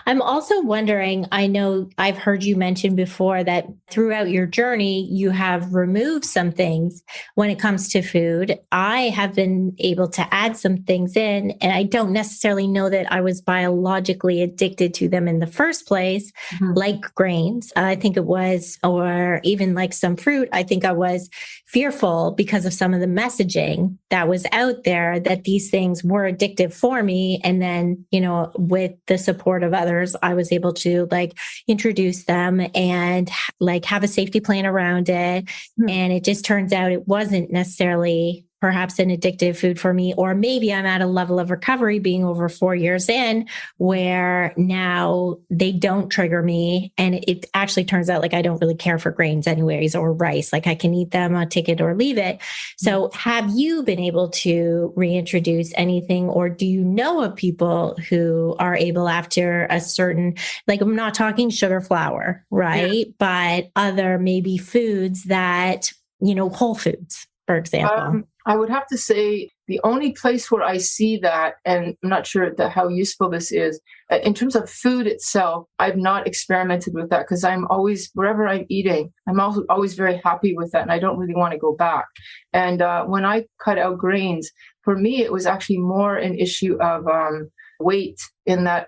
I'm also wondering, I know I've heard you mention before that throughout your journey, you have removed some things when it comes to food. I have been able to add some things in, and I don't necessarily know that I was biologically addicted to them in the first place, like grains, I think it was, or even like some fruit. I think I was fearful because of some of the messaging that was out there that these things were addictive for me. And then, with the support of others, I was able to introduce them and have a safety plan around it. And it just turns out it wasn't necessarily perhaps an addictive food for me, or maybe I'm at a level of recovery being over 4 years in where now they don't trigger me. And it actually turns out I don't really care for grains anyways, or rice. I can eat them, I'll take it or leave it. So have you been able to reintroduce anything, or do you know of people who are able after a certain, I'm not talking sugar, flour, right? But other maybe foods that, whole foods, for example. I would have to say the only place where I see that, and I'm not sure how useful this is, in terms of food itself, I've not experimented with that because I'm always, wherever I'm eating, I'm also always very happy with that, and I don't really want to go back. And when I cut out grains, for me, it was actually more an issue of weight in that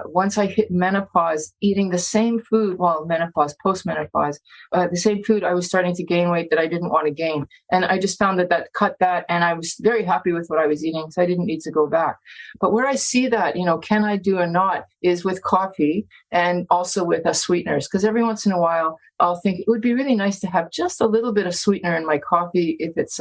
once I hit menopause, eating the same food, post-menopause, the same food, I was starting to gain weight that I didn't want to gain. And I just found that cut that, and I was very happy with what I was eating, so I didn't need to go back. But where I see that, can I do or not, is with coffee and also with sweeteners. Because every once in a while, I'll think it would be really nice to have just a little bit of sweetener in my coffee if it's,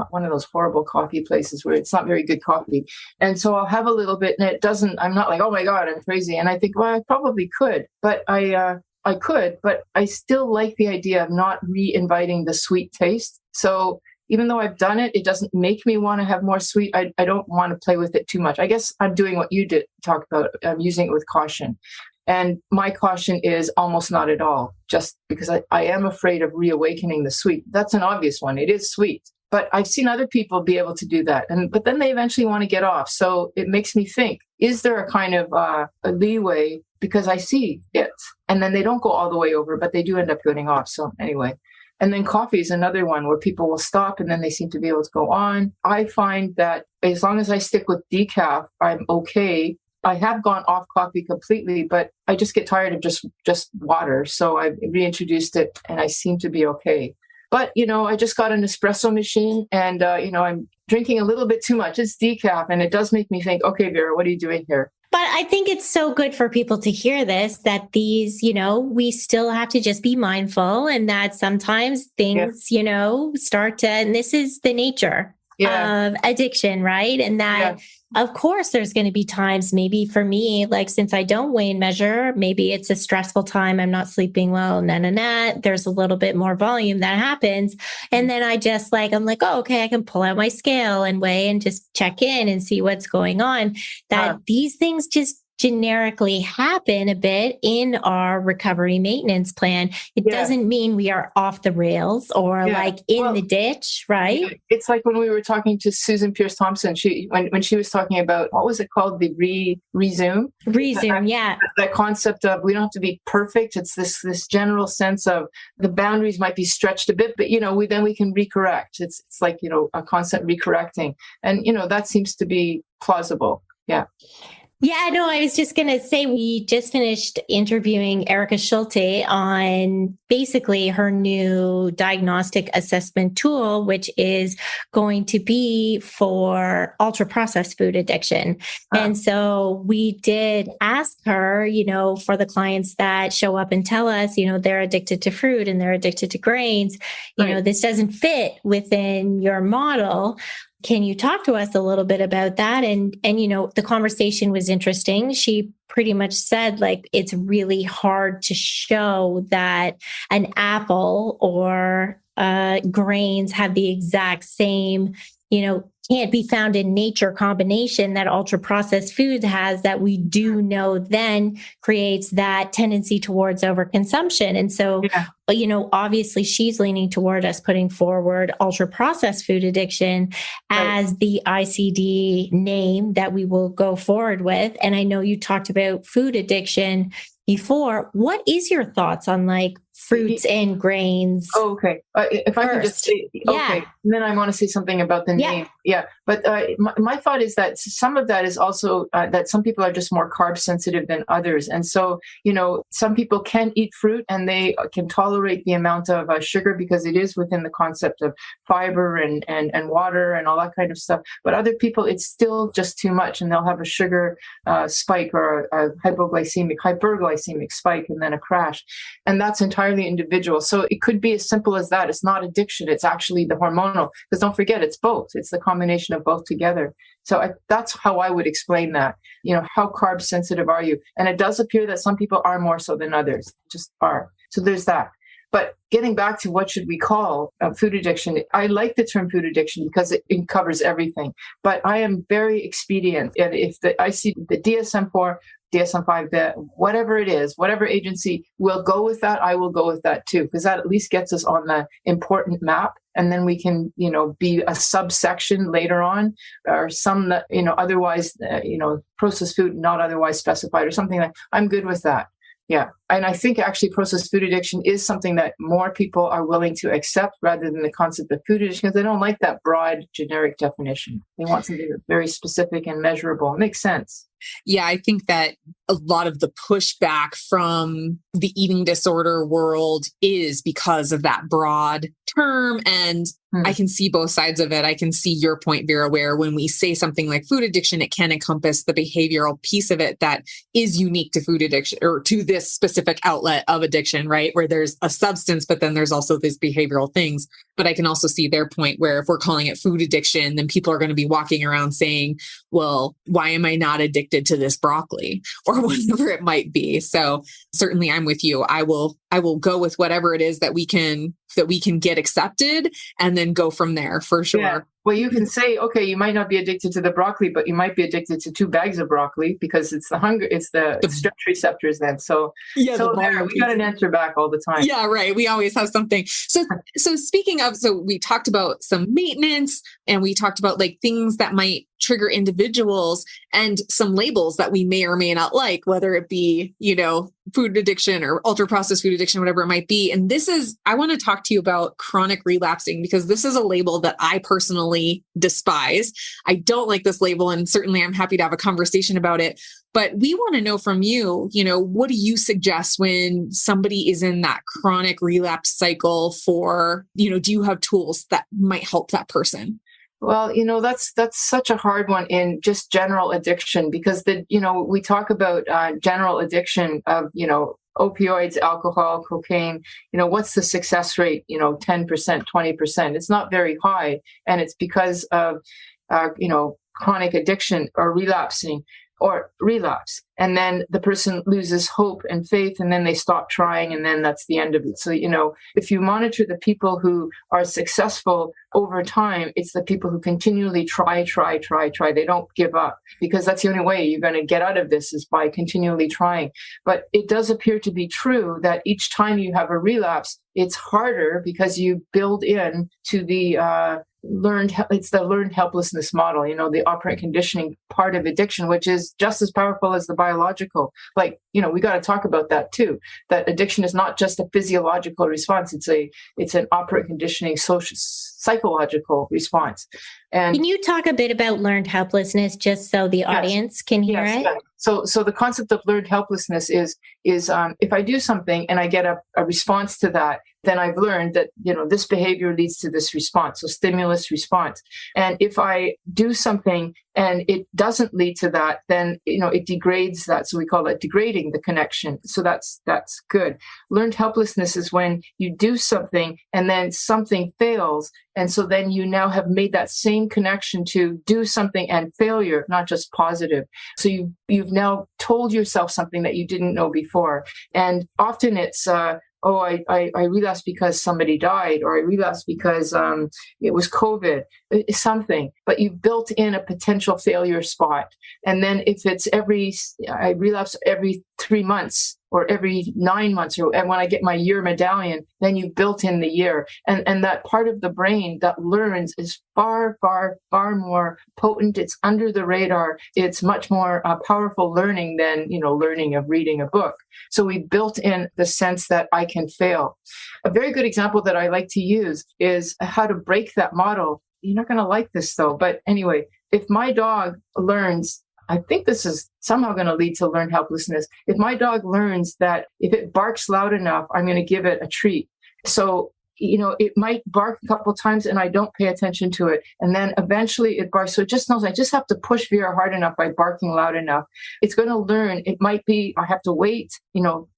one of those horrible coffee places where it's not very good coffee. And so I'll have a little bit, and I'm not like, oh my God, I'm crazy. And I think, well, I probably could, but I could, but I still like the idea of not re-inviting the sweet taste. So even though I've done it, it doesn't make me want to have more sweet. I don't want to play with it too much. I guess I'm doing what you did talk about. I'm using it with caution. And my caution is almost not at all, just because I am afraid of reawakening the sweet. That's an obvious one. It is sweet. But I've seen other people be able to do that. But then they eventually want to get off. So it makes me think, is there a kind of a leeway? Because I see it. And then they don't go all the way over, but they do end up getting off. So anyway. And then coffee is another one where people will stop and then they seem to be able to go on. I find that as long as I stick with decaf, I'm okay. I have gone off coffee completely, but I just get tired of just water. So I've reintroduced it and I seem to be okay. But, I just got an espresso machine and, I'm drinking a little bit too much. It's decaf and it does make me think, okay, Vera, what are you doing here? But I think it's so good for people to hear this, that these, we still have to just be mindful and that sometimes things, start to, and this is the nature of addiction, right? And that, of course, there's going to be times, maybe for me, like since I don't weigh and measure, maybe it's a stressful time. I'm not sleeping well, there's a little bit more volume that happens. And then I'm like, oh, okay, I can pull out my scale and weigh and just check in and see what's going on. That these things just generically happen a bit in our recovery maintenance plan. It doesn't mean we are off the rails or the ditch, right? It's like when we were talking to Susan Pierce Thompson, when she was talking about, what was it called? The resume. That concept of we don't have to be perfect. It's this general sense of the boundaries might be stretched a bit, but we can recorrect. It's like, a constant recorrecting. And, that seems to be plausible. Yeah. Yeah, no, I was just going to say, we just finished interviewing Erica Schulte on basically her new diagnostic assessment tool, which is going to be for ultra processed food addiction. And so we did ask her, for the clients that show up and tell us, they're addicted to fruit and they're addicted to grains, this doesn't fit within your model. Can you talk to us a little bit about that? And the conversation was interesting. She pretty much said, it's really hard to show that an apple or grains have the exact same, can't be found in nature combination that ultra processed food has, that we do know then creates that tendency towards overconsumption. And so, obviously she's leaning toward us putting forward ultra processed food addiction as the ICD name that we will go forward with. And I know you talked about food addiction before. What is your thoughts on fruits and grains? Oh, okay. If I can just say, okay. And then I want to say something about the name. Yeah. But my thought is that some of that is also that some people are just more carb sensitive than others. And so, some people can eat fruit and they can tolerate the amount of sugar because it is within the concept of fiber and water and all that kind of stuff. But other people, it's still just too much and they'll have a sugar spike or a hyperglycemic spike and then a crash. And that's entirely individual. So it could be as simple as that. It's not addiction. It's actually the hormonal, because don't forget, it's both. It's the combination of both together. So that's how I would explain that. How carb sensitive are you? And it does appear that some people are more so than others, just are. So there's that. But getting back to what should we call food addiction, I like the term food addiction because it covers everything. But I am very expedient. And if I see the DSM-4, DSM-5, whatever it is, whatever agency will go with that, I will go with that too, because that at least gets us on the important map. And then we can, be a subsection later on, or some that, otherwise, processed food not otherwise specified or something like. I'm good with that. Yeah. And I think actually processed food addiction is something that more people are willing to accept rather than the concept of food addiction, because they don't like that broad generic definition. They want something that's very specific and measurable. It makes sense. Yeah, I think that a lot of the pushback from the eating disorder world is because of that broad term. And I can see both sides of it. I can see your point, Vera, where when we say something like food addiction, it can encompass the behavioral piece of it that is unique to food addiction or to this specific outlet of addiction, right? Where there's a substance, but then there's also these behavioral things. But I can also see their point where if we're calling it food addiction, then people are going to be walking around saying, well, why am I not addicted to this broccoli or whatever it might be? So certainly I'm with you. I will go with whatever it is that we can get accepted and then go from there for sure. Yeah. Well, you can say, okay, you might not be addicted to the broccoli, but you might be addicted to 2 bags of broccoli because it's the hunger, it's the stretch receptors then. So, so there, we got an answer back all the time. Yeah, right. We always have something. So speaking of, so we talked about some maintenance and we talked about like things that might trigger individuals and some labels that we may or may not like, whether it be, food addiction or ultra processed food addiction, whatever it might be. And I want to talk to you about chronic relapsing because this is a label that I personally despise. I don't like this label, and certainly I'm happy to have a conversation about it. But we want to know from you, what do you suggest when somebody is in that chronic relapse cycle for, do you have tools that might help that person? Well, that's such a hard one in just general addiction because we talk about general addiction of, opioids, alcohol, cocaine, what's the success rate? 10%, 20%. It's not very high. And it's because of, chronic addiction or relapsing or relapse. And then the person loses hope and faith, and then they stop trying, and then that's the end of it. So, if you monitor the people who are successful over time, it's the people who continually try. They don't give up because that's the only way you're going to get out of this is by continually trying. But it does appear to be true that each time you have a relapse, it's harder because you build in to the learned helplessness model, the operant conditioning part of addiction, which is just as powerful as the biological. Like, we got to talk about that too, that addiction is not just a physiological response. It's an operant conditioning psychological response. And can you talk a bit about learned helplessness just so the audience can hear it? Yes. So the concept of learned helplessness is if I do something and I get a response to that, then I've learned that, this behavior leads to this response. So stimulus response. And if I do something and it doesn't lead to that, then, it degrades that. So we call it degrading the connection. So that's good. Learned helplessness is when you do something and then something fails. And so then you now have made that same connection to do something and failure, not just positive. So you've now told yourself something that you didn't know before. And often it's, I relapsed because somebody died, or I relapsed because it was COVID, something. But you built in a potential failure spot. And then if it's I relapse every 3 months or every 9 months, and when I get my year medallion, then you built in the year. And that part of the brain that learns is far, far, far more potent. It's under the radar. It's much more powerful learning than, learning of reading a book. So we built in the sense that I can fail. A very good example that I like to use is how to break that model. You're not going to like this though, but anyway, if my dog learns, I think this is somehow going to lead to learned helplessness. If my dog learns that if it barks loud enough, I'm going to give it a treat. So, it might bark a couple of times and I don't pay attention to it. And then eventually it barks. So it just knows I just have to push Vera hard enough by barking loud enough. It's going to learn. It might be, I have to wait,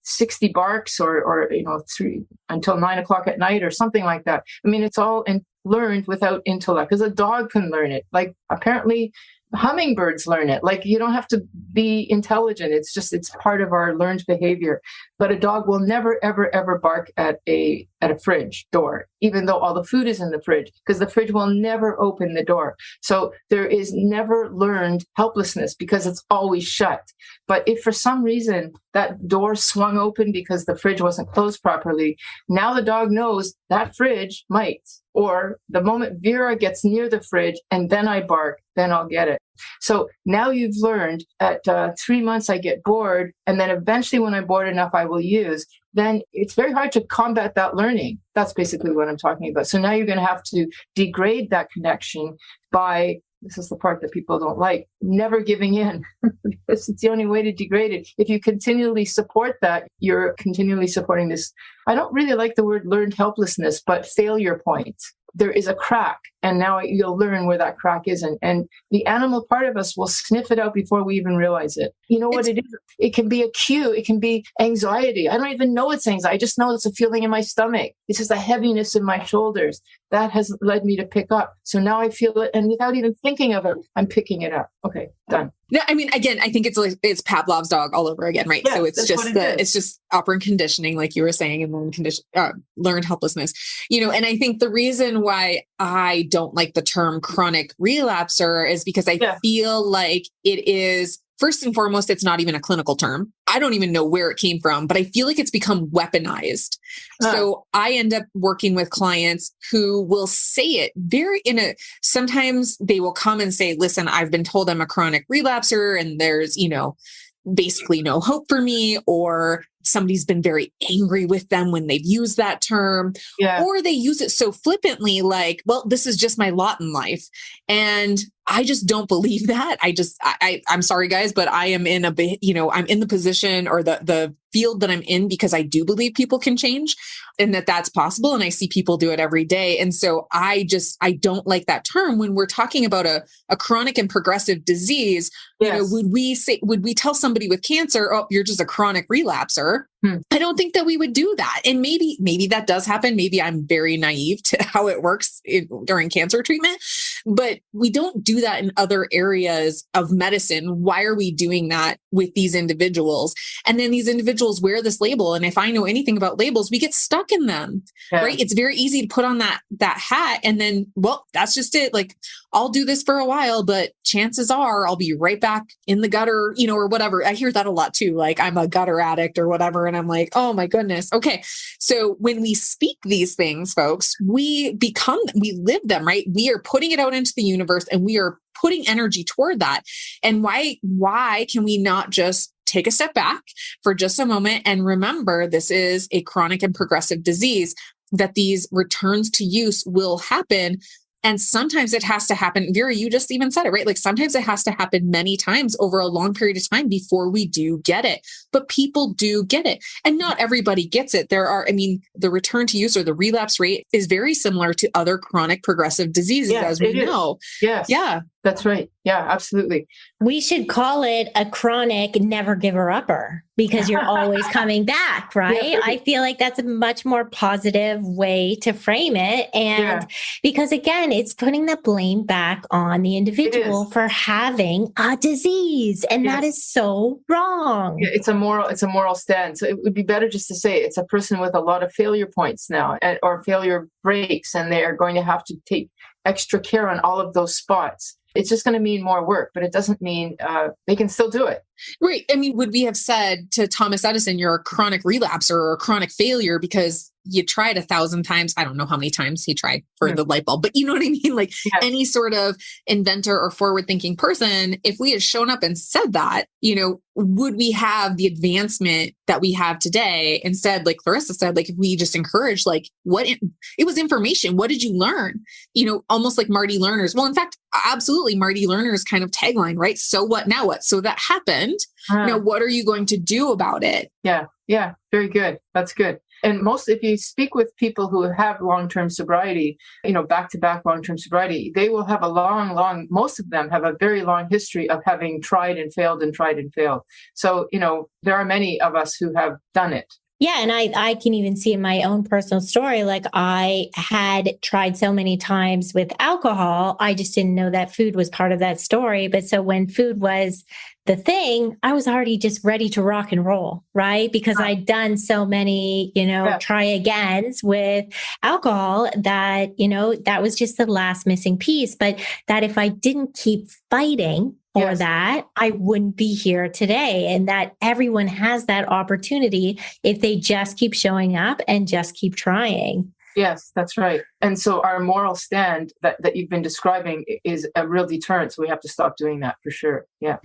60 barks or 3 until 9 o'clock at night or something like that. I mean, it's all learned without intellect because a dog can learn it. Like apparently hummingbirds learn it. Like you don't have to be intelligent. It's part of our learned behavior. But a dog will never, ever, ever bark at a fridge door, even though all the food is in the fridge, because the fridge will never open the door. So there is never learned helplessness because it's always shut. But if for some reason that door swung open because the fridge wasn't closed properly, now the dog knows that fridge might. Or the moment Vera gets near the fridge and then I bark, then I'll get it. So now you've learned at 3 months I get bored, and then eventually when I'm bored enough I will use. Then it's very hard to combat that learning. That's basically what I'm talking about. So now you're going to have to degrade that connection by this is the part that people don't like, never giving in. Because it's the only way to degrade it. If you continually support that, you're continually supporting this. I don't really like the word learned helplessness, but failure point. There is a crack, and now you'll learn where that crack is. And the animal part of us will sniff it out before we even realize it. You know what it is? It can be a cue. It can be anxiety. I don't even know it's anxiety. I just know it's a feeling in my stomach. It's just a heaviness in my shoulders. That has led me to pick up. So now I feel it, and without even thinking of it, I'm picking it up. Okay, done. No, I mean, again, I think it's Pavlov's dog all over again, right? Yes, so it's just operant conditioning, like you were saying, and then learned helplessness, and I think the reason why I don't like the term chronic relapser is because I feel like it is, first and foremost, it's not even a clinical term. I don't even know where it came from, but I feel like it's become weaponized. So I end up working with clients who will say it sometimes they will come and say, listen, I've been told I'm a chronic relapser and there's, basically no hope for me, or somebody's been very angry with them when they've used that term, or they use it so flippantly, like, well, this is just my lot in life. And I just don't believe that. I'm sorry, guys, but I am I'm in the position or the field that I'm in because I do believe people can change and that's possible. And I see people do it every day. And so I don't like that term when we're talking about a chronic and progressive disease. Would we tell somebody with cancer, oh, you're just a chronic relapser? I don't think that we would do that. And maybe that does happen. Maybe I'm very naive to how it works during cancer treatment, but we don't do that in other areas of medicine. Why are we doing that with these individuals? And then these individuals wear this label. And if I know anything about labels, we get stuck in them, right? It's very easy to put on that hat. And then, well, that's just it. Like, I'll do this for a while, but chances are I'll be right back in the gutter, or whatever. I hear that a lot too. Like, I'm a gutter addict or whatever. And I'm like, oh my goodness. Okay. So when we speak these things, folks, we live them, right? We are putting it out into the universe and we are putting energy toward that. And why can we not just take a step back for just a moment and remember this is a chronic and progressive disease, that these returns to use will happen. And sometimes it has to happen. Vera, you just even said it, right? Like sometimes it has to happen many times over a long period of time before we do get it. But people do get it. And not everybody gets it. The return to use or the relapse rate is very similar to other chronic progressive diseases, as we know. Yes. Yeah. That's right. Yeah, absolutely. We should call it a chronic never giver upper because you're always coming back, right? Yeah. I feel like that's a much more positive way to frame it. And because again, it's putting the blame back on the individual for having a disease. And that is so wrong. Yeah, it's a moral stand. So it would be better just to say it's a person with a lot of failure points now or failure breaks, and they are going to have to take extra care on all of those spots. It's just going to mean more work, but it doesn't mean they can still do it. Right. I mean, would we have said to Thomas Edison, you're a chronic relapser or a chronic failure because you tried 1,000 times? I don't know how many times he tried for the light bulb, but you know what I mean? Like any sort of inventor or forward-thinking person, if we had shown up and said that, would we have the advancement that we have today? Instead, like Clarissa said, like if we just encourage, like it was information. What did you learn? Almost like Marty Lerner's. Well, in fact, absolutely Marty Lerner's kind of tagline, right? So what, now what? So that happened. Now, what are you going to do about it? Yeah. Very good. That's good. And if you speak with people who have long-term sobriety, back-to-back long-term sobriety, they will have most of them have a very long history of having tried and failed and tried and failed. So, there are many of us who have done it. Yeah. And I can even see in my own personal story, like I had tried so many times with alcohol, I just didn't know that food was part of that story. But so when food was the thing, I was already just ready to rock and roll, right? Because I'd done so many, try agains with alcohol that, that was just the last missing piece. But that if I didn't keep fighting for that, I wouldn't be here today. And that everyone has that opportunity if they just keep showing up and just keep trying. Yes, that's right. And so our moral stand that you've been describing is a real deterrent. So we have to stop doing that for sure. Yeah.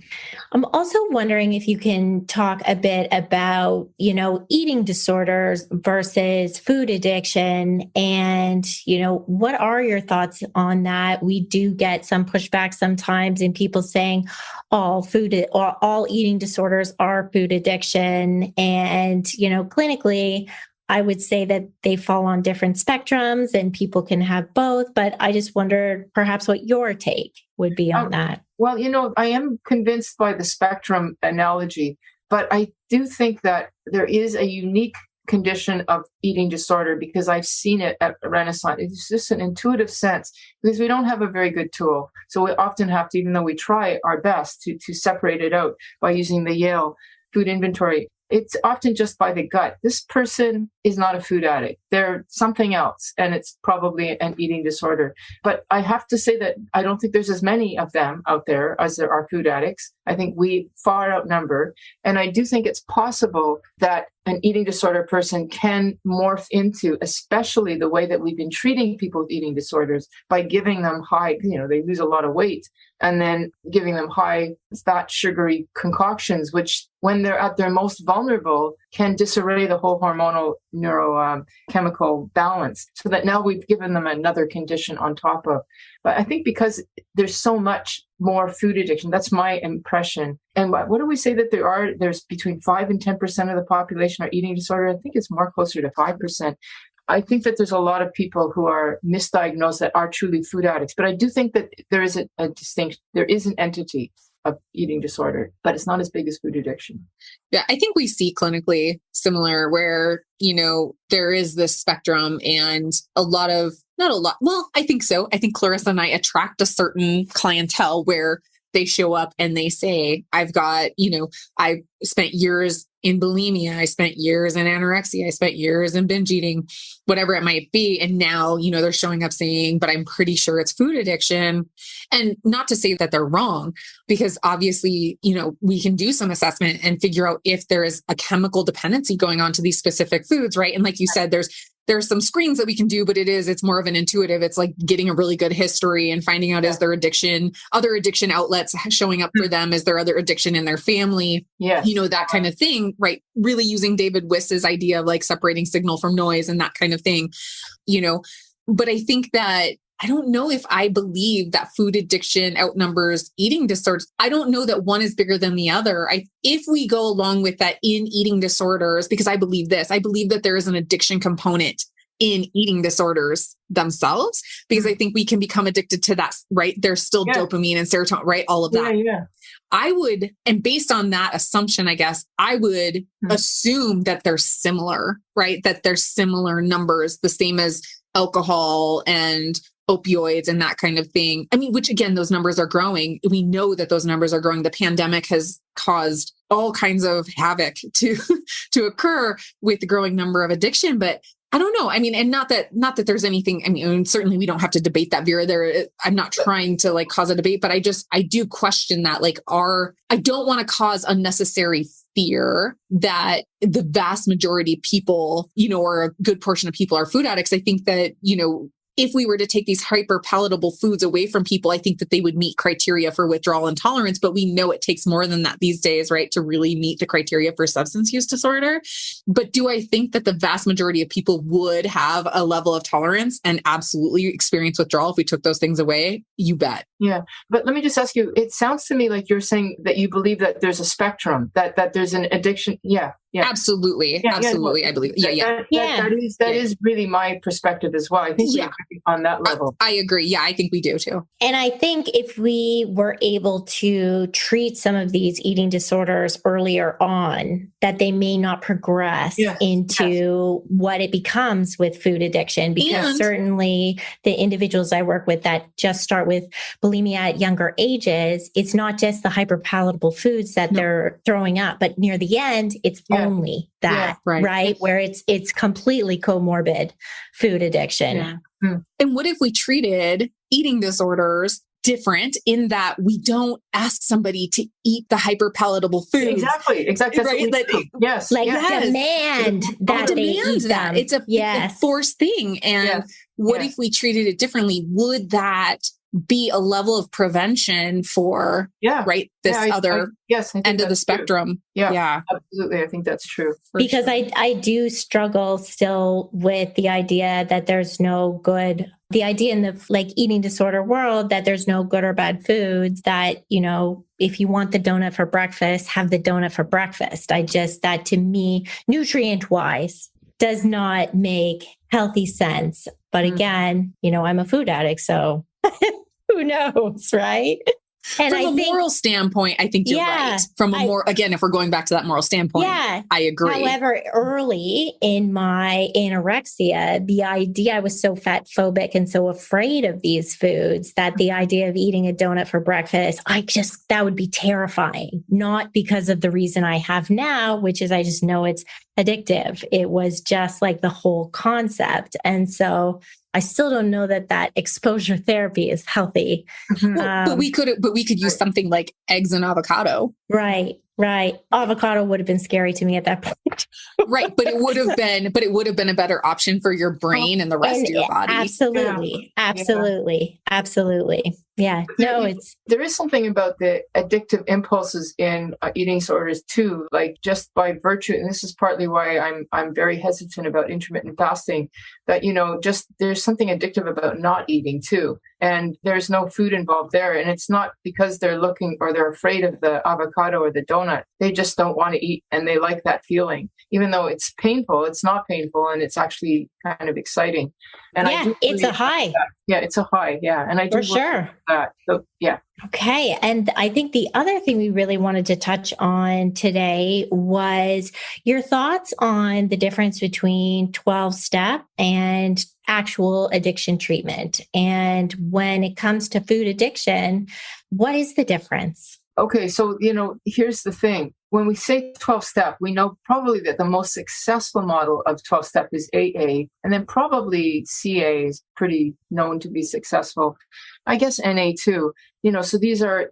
I'm also wondering if you can talk a bit about, eating disorders versus food addiction. And, what are your thoughts on that? We do get some pushback sometimes in people saying all eating disorders are food addiction. And, clinically, I would say that they fall on different spectrums and people can have both, but I just wondered perhaps what your take would be on that. Well, I am convinced by the spectrum analogy, but I do think that there is a unique condition of eating disorder because I've seen it at Renaissance. It's just an intuitive sense because we don't have a very good tool. So we often have to, even though we try our best to separate it out by using the Yale food inventory, it's often just by the gut. This person is not a food addict. They're something else, and it's probably an eating disorder. But I have to say that I don't think there's as many of them out there as there are food addicts. I think we far outnumber. And I do think it's possible that an eating disorder person can morph into, especially the way that we've been treating people with eating disorders by giving them high, they lose a lot of weight, and then giving them high fat, sugary concoctions, which when they're at their most vulnerable can disarray the whole hormonal neurochemical balance. So that now we've given them another condition on top of. But I think because there's so much more food addiction, that's my impression. And what do we say that there's between 5 and 10% of the population are eating disorder? I think it's more closer to 5%. I think that there's a lot of people who are misdiagnosed that are truly food addicts. But I do think that there is a distinction. There is an entity of eating disorder, but it's not as big as food addiction. Yeah, I think we see clinically similar where, there is this spectrum and I think so. I think Clarissa and I attract a certain clientele where they show up and they say, I've got, I spent years in bulimia. I spent years in anorexia. I spent years in binge eating, whatever it might be. And now, they're showing up saying, but I'm pretty sure it's food addiction. And not to say that they're wrong, because obviously, we can do some assessment and figure out if there is a chemical dependency going on to these specific foods, right? And like you said, there's some screens that we can do, but it's more of an intuitive. It's like getting a really good history and finding out, is there other addiction outlets showing up for them? Is there other addiction in their family? Yeah. That kind of thing, right? Really using David Wiss's idea of like separating signal from noise and that kind of thing, but I think that I don't know if I believe that food addiction outnumbers eating disorders. I don't know that one is bigger than the other. If we go along with that in eating disorders, because I believe that there is an addiction component in eating disorders themselves, because I think we can become addicted to that, right? There's still dopamine and serotonin, right? All of that. Yeah. I would, and based on that assumption, I guess, I would assume that they're similar, right? That they're similar numbers, the same as alcohol and opioids and that kind of thing. I mean, which again, those numbers are growing. We know that those numbers are growing. The pandemic has caused all kinds of havoc to occur with the growing number of addiction, but I don't know. I mean, and not that there's anything, I mean, certainly we don't have to debate that, Vera. I'm not trying to like cause a debate, but I do question that, like, I don't want to cause unnecessary fear that the vast majority of people, or a good portion of people are food addicts. I think that, if we were to take these hyper palatable foods away from people, I think that they would meet criteria for withdrawal and tolerance, but we know it takes more than that these days, right? To really meet the criteria for substance use disorder. But do I think that the vast majority of people would have a level of tolerance and absolutely experience withdrawal if we took those things away? You bet. Yeah. But let me just ask you, it sounds to me like you're saying that you believe that there's a spectrum, that there's an addiction. Yeah. Yeah. Absolutely. Yeah, absolutely. Yeah, I believe. That is really my perspective as well. I think we agree on that level. I agree. Yeah, I think we do too. And I think if we were able to treat some of these eating disorders earlier on, that they may not progress into what it becomes with food addiction, because certainly the individuals I work with that just start with bulimia at younger ages, it's not just the hyperpalatable foods that they're throwing up, but near the end, it's only that, right? Where it's completely comorbid food addiction. Yeah. And what if we treated eating disorders different in that we don't ask somebody to eat the hyper palatable foods. Exactly. That's right? Yes. Demand that they eat them. It's a forced thing. And what if we treated it differently? Would that be a level of prevention for this other end of the spectrum? True. Yeah, absolutely. I think that's true. Because I do struggle still with the idea that there's no good, the idea in the eating disorder world that there's no good or bad foods, that, if you want the donut for breakfast, have the donut for breakfast. That to me, nutrient wise, does not make healthy sense. But again, I'm a food addict, so who knows, right? And from a moral standpoint, I think you're right. From again, if we're going back to that moral standpoint, I agree. However, early in my anorexia, the idea, I was so fat phobic and so afraid of these foods that the idea of eating a donut for breakfast, that would be terrifying. Not because of the reason I have now, which is I just know it's addictive. It was just like the whole concept. And so I still don't know that exposure therapy is healthy. But we could use something like eggs and avocado. Right. Avocado would have been scary to me at that point. Right. But it would have been a better option for your brain and the rest of your body. Absolutely. Yeah. There is something about the addictive impulses in eating disorders too, like just by virtue, and this is partly why I'm very hesitant about intermittent fasting, that, just there's something addictive about not eating too. And there's no food involved there. And it's not because they're looking or they're afraid of the avocado or the donut. They just don't want to eat, and they like that feeling. Even though it's painful, it's not painful, and it's actually kind of exciting. And it's a high. Yeah, it's a high. Yeah. And I do for sure that. So, yeah. Okay. And I think the other thing we really wanted to touch on today was your thoughts on the difference between 12-step and actual addiction treatment. And when it comes to food addiction, what is the difference? Okay. So, here's the thing. When we say 12-step, we know probably that the most successful model of 12-step is AA, and then probably CA is pretty known to be successful. I guess NA too. So these are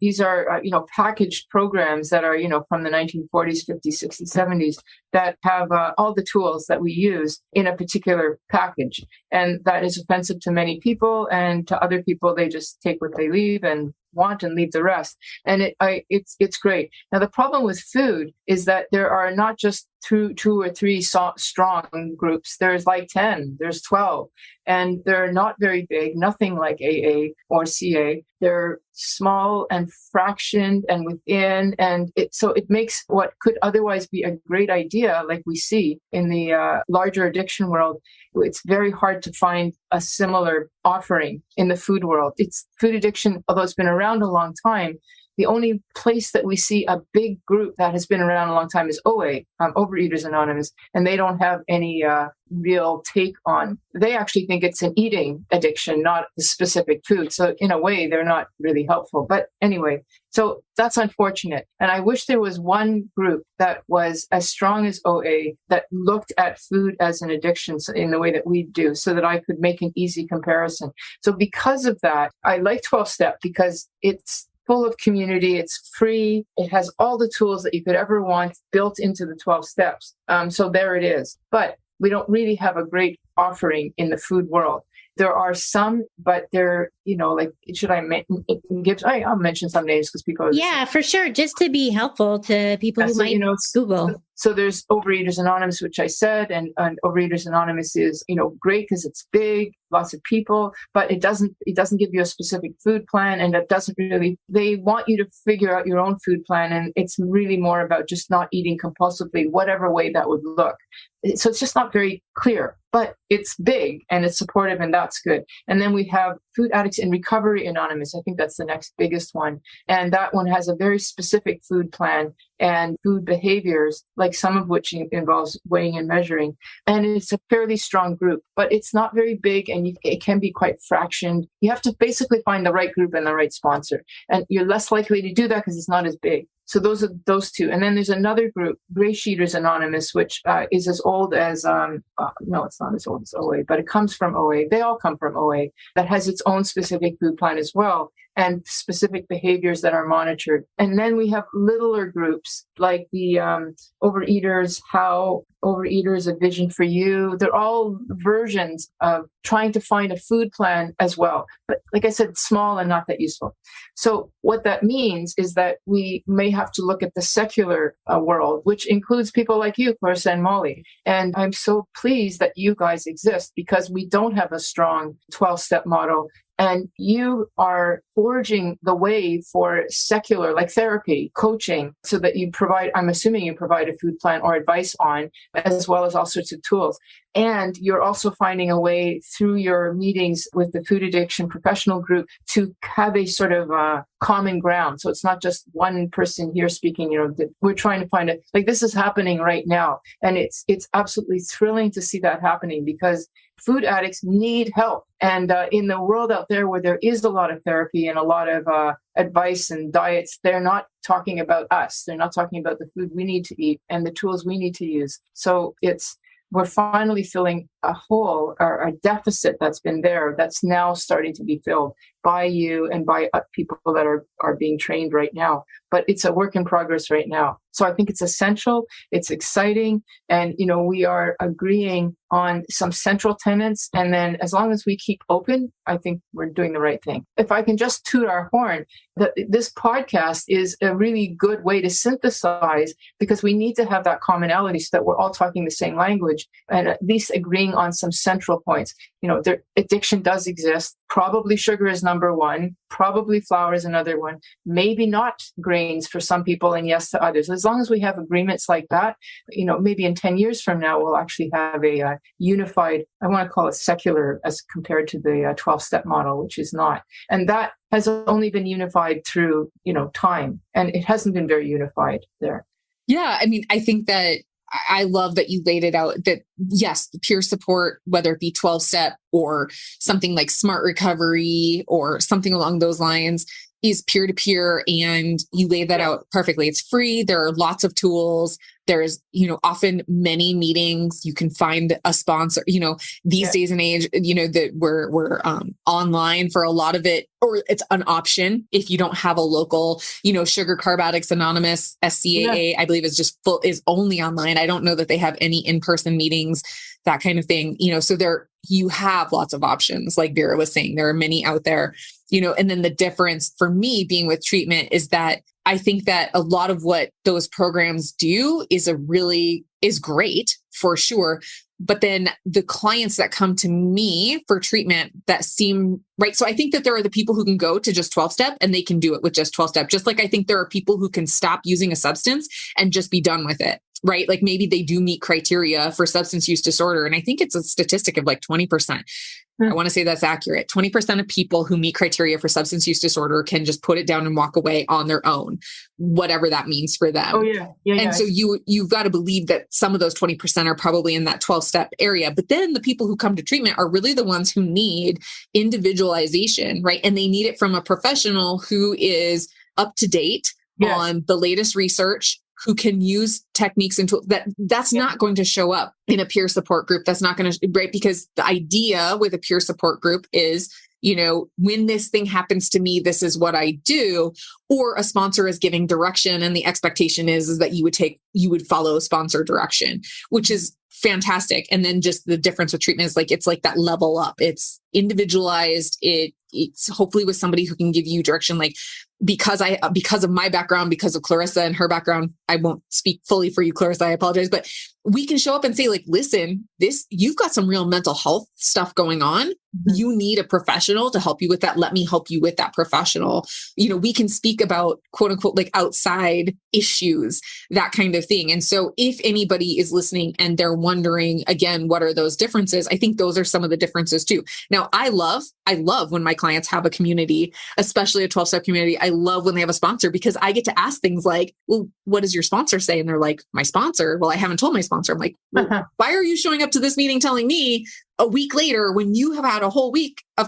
packaged programs that are, from the 1940s, 50s, 60s, 70s that have all the tools that we use in a particular package. And that is offensive to many people, and to other people, they just take what they leave and want and leave the rest. And it's great. Now, the problem with food is that there are not just two or three strong groups. There's like 10, there's 12, and they're not very big, nothing like AA or CA. They're small and fractioned and within, and so it makes what could otherwise be a great idea, like we see in the larger addiction world, it's very hard to find a similar offering in the food world. It's food addiction, although it's been around a long time. The only place that we see a big group that has been around a long time is OA, Overeaters Anonymous, and they don't have any real take on. They actually think it's an eating addiction, not a specific food. So in a way, they're not really helpful. But anyway, so that's unfortunate. And I wish there was one group that was as strong as OA that looked at food as an addiction in the way that we do, so that I could make an easy comparison. So because of that, I like 12-step because it's full of community. It's free. It has all the tools that you could ever want built into the 12 steps. So there it is. But we don't really have a great offering in the food world. There are some, but they're, should I give? I'll mention some names because people. Yeah, for sure. Just to be helpful to people who might Google. So there's Overeaters Anonymous, which I said, and Overeaters Anonymous is, great because it's big, lots of people, but it doesn't give you a specific food plan, and it doesn't really. They want you to figure out your own food plan, and it's really more about just not eating compulsively, whatever way that would look. So it's just not very clear, but it's big and it's supportive, and that's good. And then we have Food Addicts in Recovery Anonymous. I think that's the next biggest one. And that one has a very specific food plan and food behaviors, like some of which involves weighing and measuring. And it's a fairly strong group, but it's not very big, and it can be quite fractioned. You have to basically find the right group and the right sponsor. And you're less likely to do that because it's not as big. So those are those two. And then there's another group, Gray Sheeters Anonymous, which is as old as, no, it's not as old as OA, but it comes from OA. They all come from OA, that has its own specific food plan as well, and specific behaviors that are monitored. And then we have littler groups like the Overeaters, How Overeaters, A Vision for You. They're all versions of trying to find a food plan as well. But like I said, small and not that useful. So what that means is that we may have to look at the secular world, which includes people like you, Clarissa and Molly. And I'm so pleased that you guys exist, because we don't have a strong 12-step model. And you are forging the way for secular, like therapy, coaching, so that you provide, I'm assuming you provide a food plan or advice on, as well as all sorts of tools. And you're also finding a way through your meetings with the food addiction professional group to have a sort of common ground. So it's not just one person here speaking, we're trying to find it. Like, this is happening right now. And it's absolutely thrilling to see that happening, because food addicts need help. And in the world out there where there is a lot of therapy and a lot of advice and diets, they're not talking about us. They're not talking about the food we need to eat and the tools we need to use. So we're finally filling a hole or a deficit that's been there, that's now starting to be filled by you and by people that are being trained right now. But it's a work in progress right now. So I think it's essential, it's exciting, and we are agreeing on some central tenets. And then as long as we keep open, I think we're doing the right thing. If I can just toot our horn, that this podcast is a really good way to synthesize, because we need to have that commonality so that we're all talking the same language and at least agreeing on some central points. Addiction does exist. Probably sugar is number one. Probably flour is another one. Maybe not grains for some people and yes to others. As long as we have agreements like that, maybe in 10 years from now, we'll actually have a unified, I want to call it secular as compared to the 12-step model, which is not. And that has only been unified through, time. And it hasn't been very unified there. Yeah. I mean, I think that I love that you laid it out that yes, the peer support, whether it be 12-step or something like Smart Recovery or something along those lines, is peer-to-peer, and you laid that out perfectly. It's free. There are lots of tools. There's, often many meetings. You can find a sponsor, these days and age, that we're online for a lot of it, or it's an option if you don't have a local, Sugar Carb Addicts Anonymous, SCAA, I believe is only online. I don't know that they have any in-person meetings, that kind of thing, so you have lots of options. Like Vera was saying, there are many out there, and then the difference for me being with treatment is that I think that a lot of what those programs do is great for sure. But then the clients that come to me for treatment that seem right. So I think that there are the people who can go to just 12-step and they can do it with just 12-step. Just like I think there are people who can stop using a substance and just be done with it. Right? Like maybe they do meet criteria for substance use disorder. And I think it's a statistic of like 20%. I want to say that's accurate. 20% of people who meet criteria for substance use disorder can just put it down and walk away on their own, whatever that means for them. Oh yeah. And so you've got to believe that some of those 20% are probably in that 12-step area. But then the people who come to treatment are really the ones who need individualization, right? And they need it from a professional who is up to date on the latest research, who can use techniques and tools that's not going to show up in a peer support group. That's not going to, right? Because the idea with a peer support group is, when this thing happens to me, this is what I do, or a sponsor is giving direction. And the expectation is that you would follow sponsor direction, which is fantastic. And then just the difference with treatment is it's like that level up. It's individualized. It's hopefully with somebody who can give you direction, because of my background, because of Clarissa and her background, I won't speak fully for you, Clarissa, I apologize, but we can show up and say listen, you've got some real mental health stuff going on. Mm-hmm. You need a professional to help you with that. Let me help you with that professional. We can speak about quote unquote, outside issues, that kind of thing. And so if anybody is listening and they're wondering, again, what are those differences? I think those are some of the differences too. Now, I love when my clients have a community, especially a 12-step community. I love when they have a sponsor, because I get to ask things like, well, what does your sponsor say? And they're like, my sponsor? Well, I haven't told my sponsor. I'm like, well, why are you showing up to this meeting telling me, a week later, when you have had a whole week of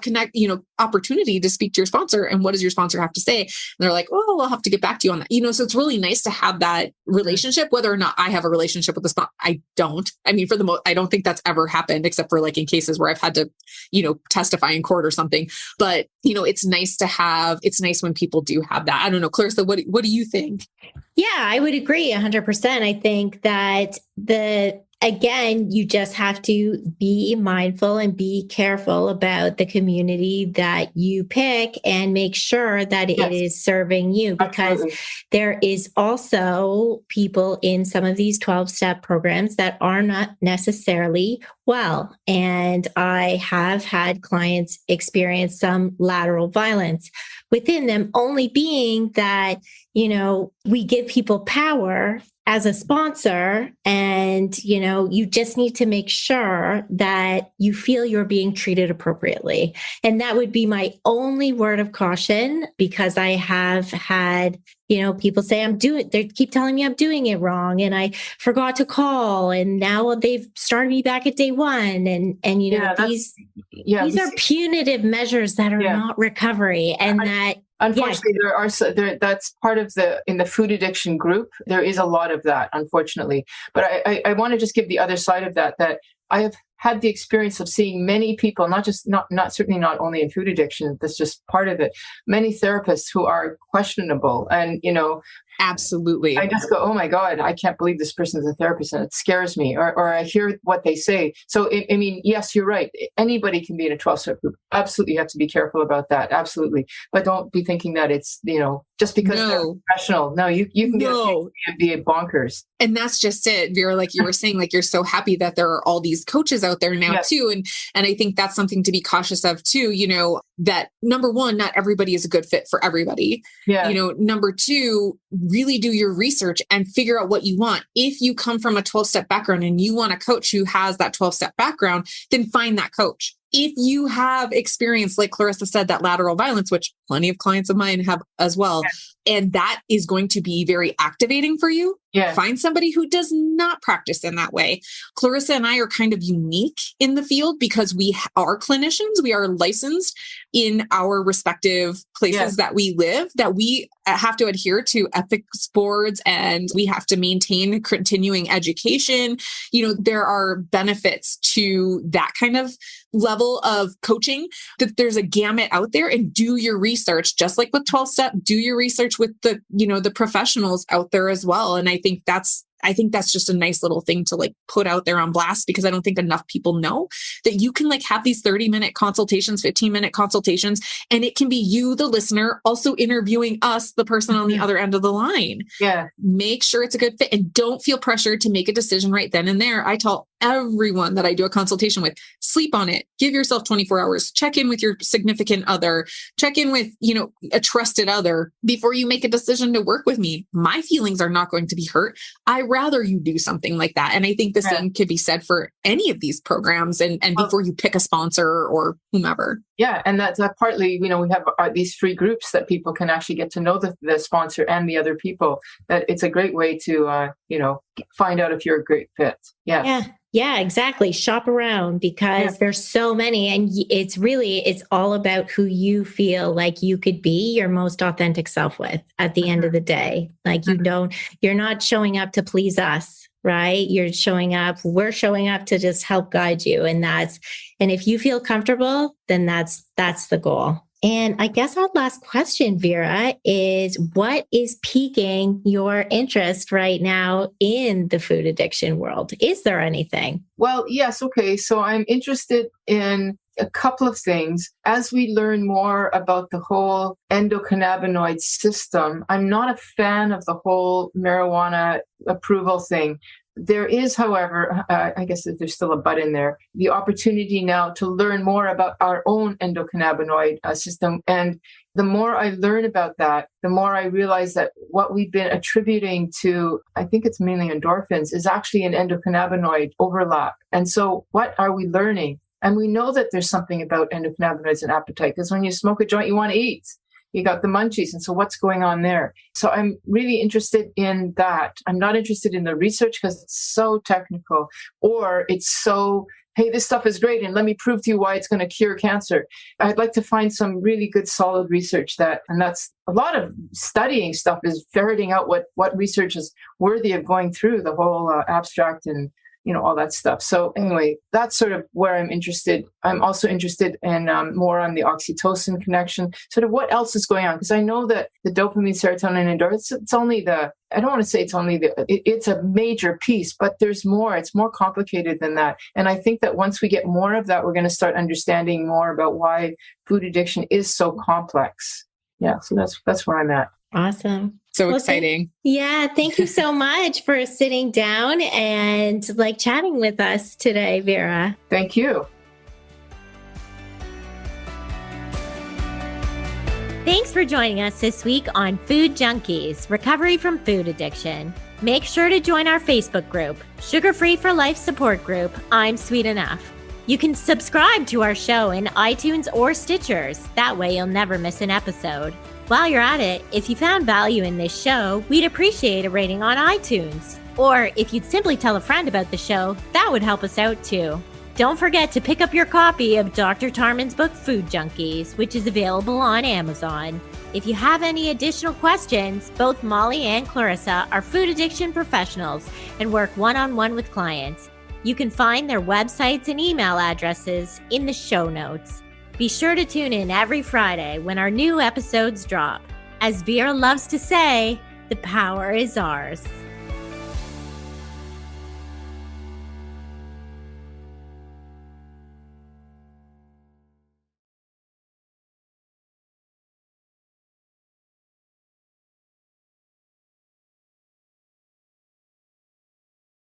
opportunity to speak to your sponsor, and what does your sponsor have to say? And they're like, oh, I'll have to get back to you on that. So it's really nice to have that relationship, whether or not I have a relationship with the sponsor. I don't. I mean, I don't think that's ever happened except for like in cases where I've had to, testify in court or something. But, it's nice when people do have that. I don't know, Clarissa, what do you think? Yeah, I would agree 100%. I think that again, you just have to be mindful and be careful about the community that you pick and make sure that it is serving you, because there is also people in some of these 12-step programs that are not necessarily well. And I have had clients experience some lateral violence within them, only being that, we give people power as a sponsor, and, you just need to make sure that you feel you're being treated appropriately. And that would be my only word of caution, because I have had, people say they keep telling me I'm doing it wrong and I forgot to call. And now they've started me back at day one. And these are punitive measures that are not recovery. And unfortunately, that's part of in the food addiction group. There is a lot of that, unfortunately. But I want to just give the other side of that I have had the experience of seeing many people, certainly not only in food addiction, that's just part of it, many therapists who are questionable. And, absolutely. I just go, oh my God, I can't believe this person is a therapist, and it scares me. Or I hear what they say. So, yes, you're right. Anybody can be in a 12-step group. Absolutely. You have to be careful about that. Absolutely. But don't be thinking that it's, just because they're professional. No, you can be bonkers. And that's just it, Vera, like you were saying, like, you're so happy that there are all these coaches out there now too. And I think that's something to be cautious of too, that number one, not everybody is a good fit for everybody. Yeah. Number two, really do your research and figure out what you want. If you come from a 12-step background and you want a coach who has that 12-step background, then find that coach. If you have experience, like Clarissa said, that lateral violence, which plenty of clients of mine have as well, and that is going to be very activating for you, find somebody who does not practice in that way. Clarissa and I are kind of unique in the field because we are clinicians. We are licensed in our respective places that we live, that we have to adhere to ethics boards, and we have to maintain continuing education. There are benefits to that kind of level of coaching, that there's a gamut out there, and do your research, just like with 12-step, do your research with the professionals out there as well. And I think that's just a nice little thing to like put out there on blast, because I don't think enough people know that you can like have these 30-minute consultations, 15-minute consultations, and it can be you, the listener, also interviewing us, the person on the other end of the line. Yeah. Make sure it's a good fit, and don't feel pressured to make a decision right then and there. I tell everyone that I do a consultation with, sleep on it, give yourself 24 hours, check in with your significant other, check in with, a trusted other before you make a decision to work with me. My feelings are not going to be hurt. I rather you do something like that. And I think the same could be said for any of these programs, and before you pick a sponsor or whomever. Yeah. And that's partly, we have these free groups that people can actually get to know the sponsor and the other people. That it's a great way to, find out if you're a great fit. Yeah. Yeah, exactly. Shop around, because there's so many, and it's all about who you feel like you could be your most authentic self with at the end of the day. Like you're not showing up to please us, right? We're showing up to just help guide you. And if you feel comfortable, then that's the goal. And I guess our last question, Vera, is what is piquing your interest right now in the food addiction world? Is there anything? Well, yes. Okay. So I'm interested in a couple of things. As we learn more about the whole endocannabinoid system, I'm not a fan of the whole marijuana approval thing. There is, however, I guess there's still a but in there, the opportunity now to learn more about our own endocannabinoid system. And the more I learn about that, the more I realize that what we've been attributing to, I think it's mainly endorphins, is actually an endocannabinoid overlap. And so what are we learning? And we know that there's something about endocannabinoids and appetite, because when you smoke a joint, you want to eat. You got the munchies. And so what's going on there? So I'm really interested in that. I'm not interested in the research because it's so technical, or it's so hey, this stuff is great and let me prove to you why it's going to cure cancer. I'd like to find some really good, solid research and that's a lot of studying stuff is ferreting out what research is worthy of going through the whole abstract and all that stuff. So anyway, that's sort of where I'm interested. I'm also interested in more on the oxytocin connection, sort of what else is going on. Because I know that the dopamine, serotonin, and endorphin, it's only I don't want to say it's only it's a major piece, but there's more. It's more complicated than that. And I think that once we get more of that, we're going to start understanding more about why food addiction is so complex. Yeah, so that's where I'm at. Awesome. So exciting. Thank you so much for sitting down and chatting with us today, Vera. Thank you. Thanks for joining us this week on Food Junkies, Recovery from Food Addiction. Make sure to join our Facebook group, Sugar Free for Life support group, I'm Sweet Enough. You can subscribe to our show in iTunes or Stitchers. That way you'll never miss an episode. While you're at it, if you found value in this show, we'd appreciate a rating on iTunes. Or if you'd simply tell a friend about the show, that would help us out too. Don't forget to pick up your copy of Dr. Tarman's book, Food Junkies, which is available on Amazon. If you have any additional questions, both Molly and Clarissa are food addiction professionals and work one-on-one with clients. You can find their websites and email addresses in the show notes. Be sure to tune in every Friday when our new episodes drop. As Vera loves to say, the power is ours.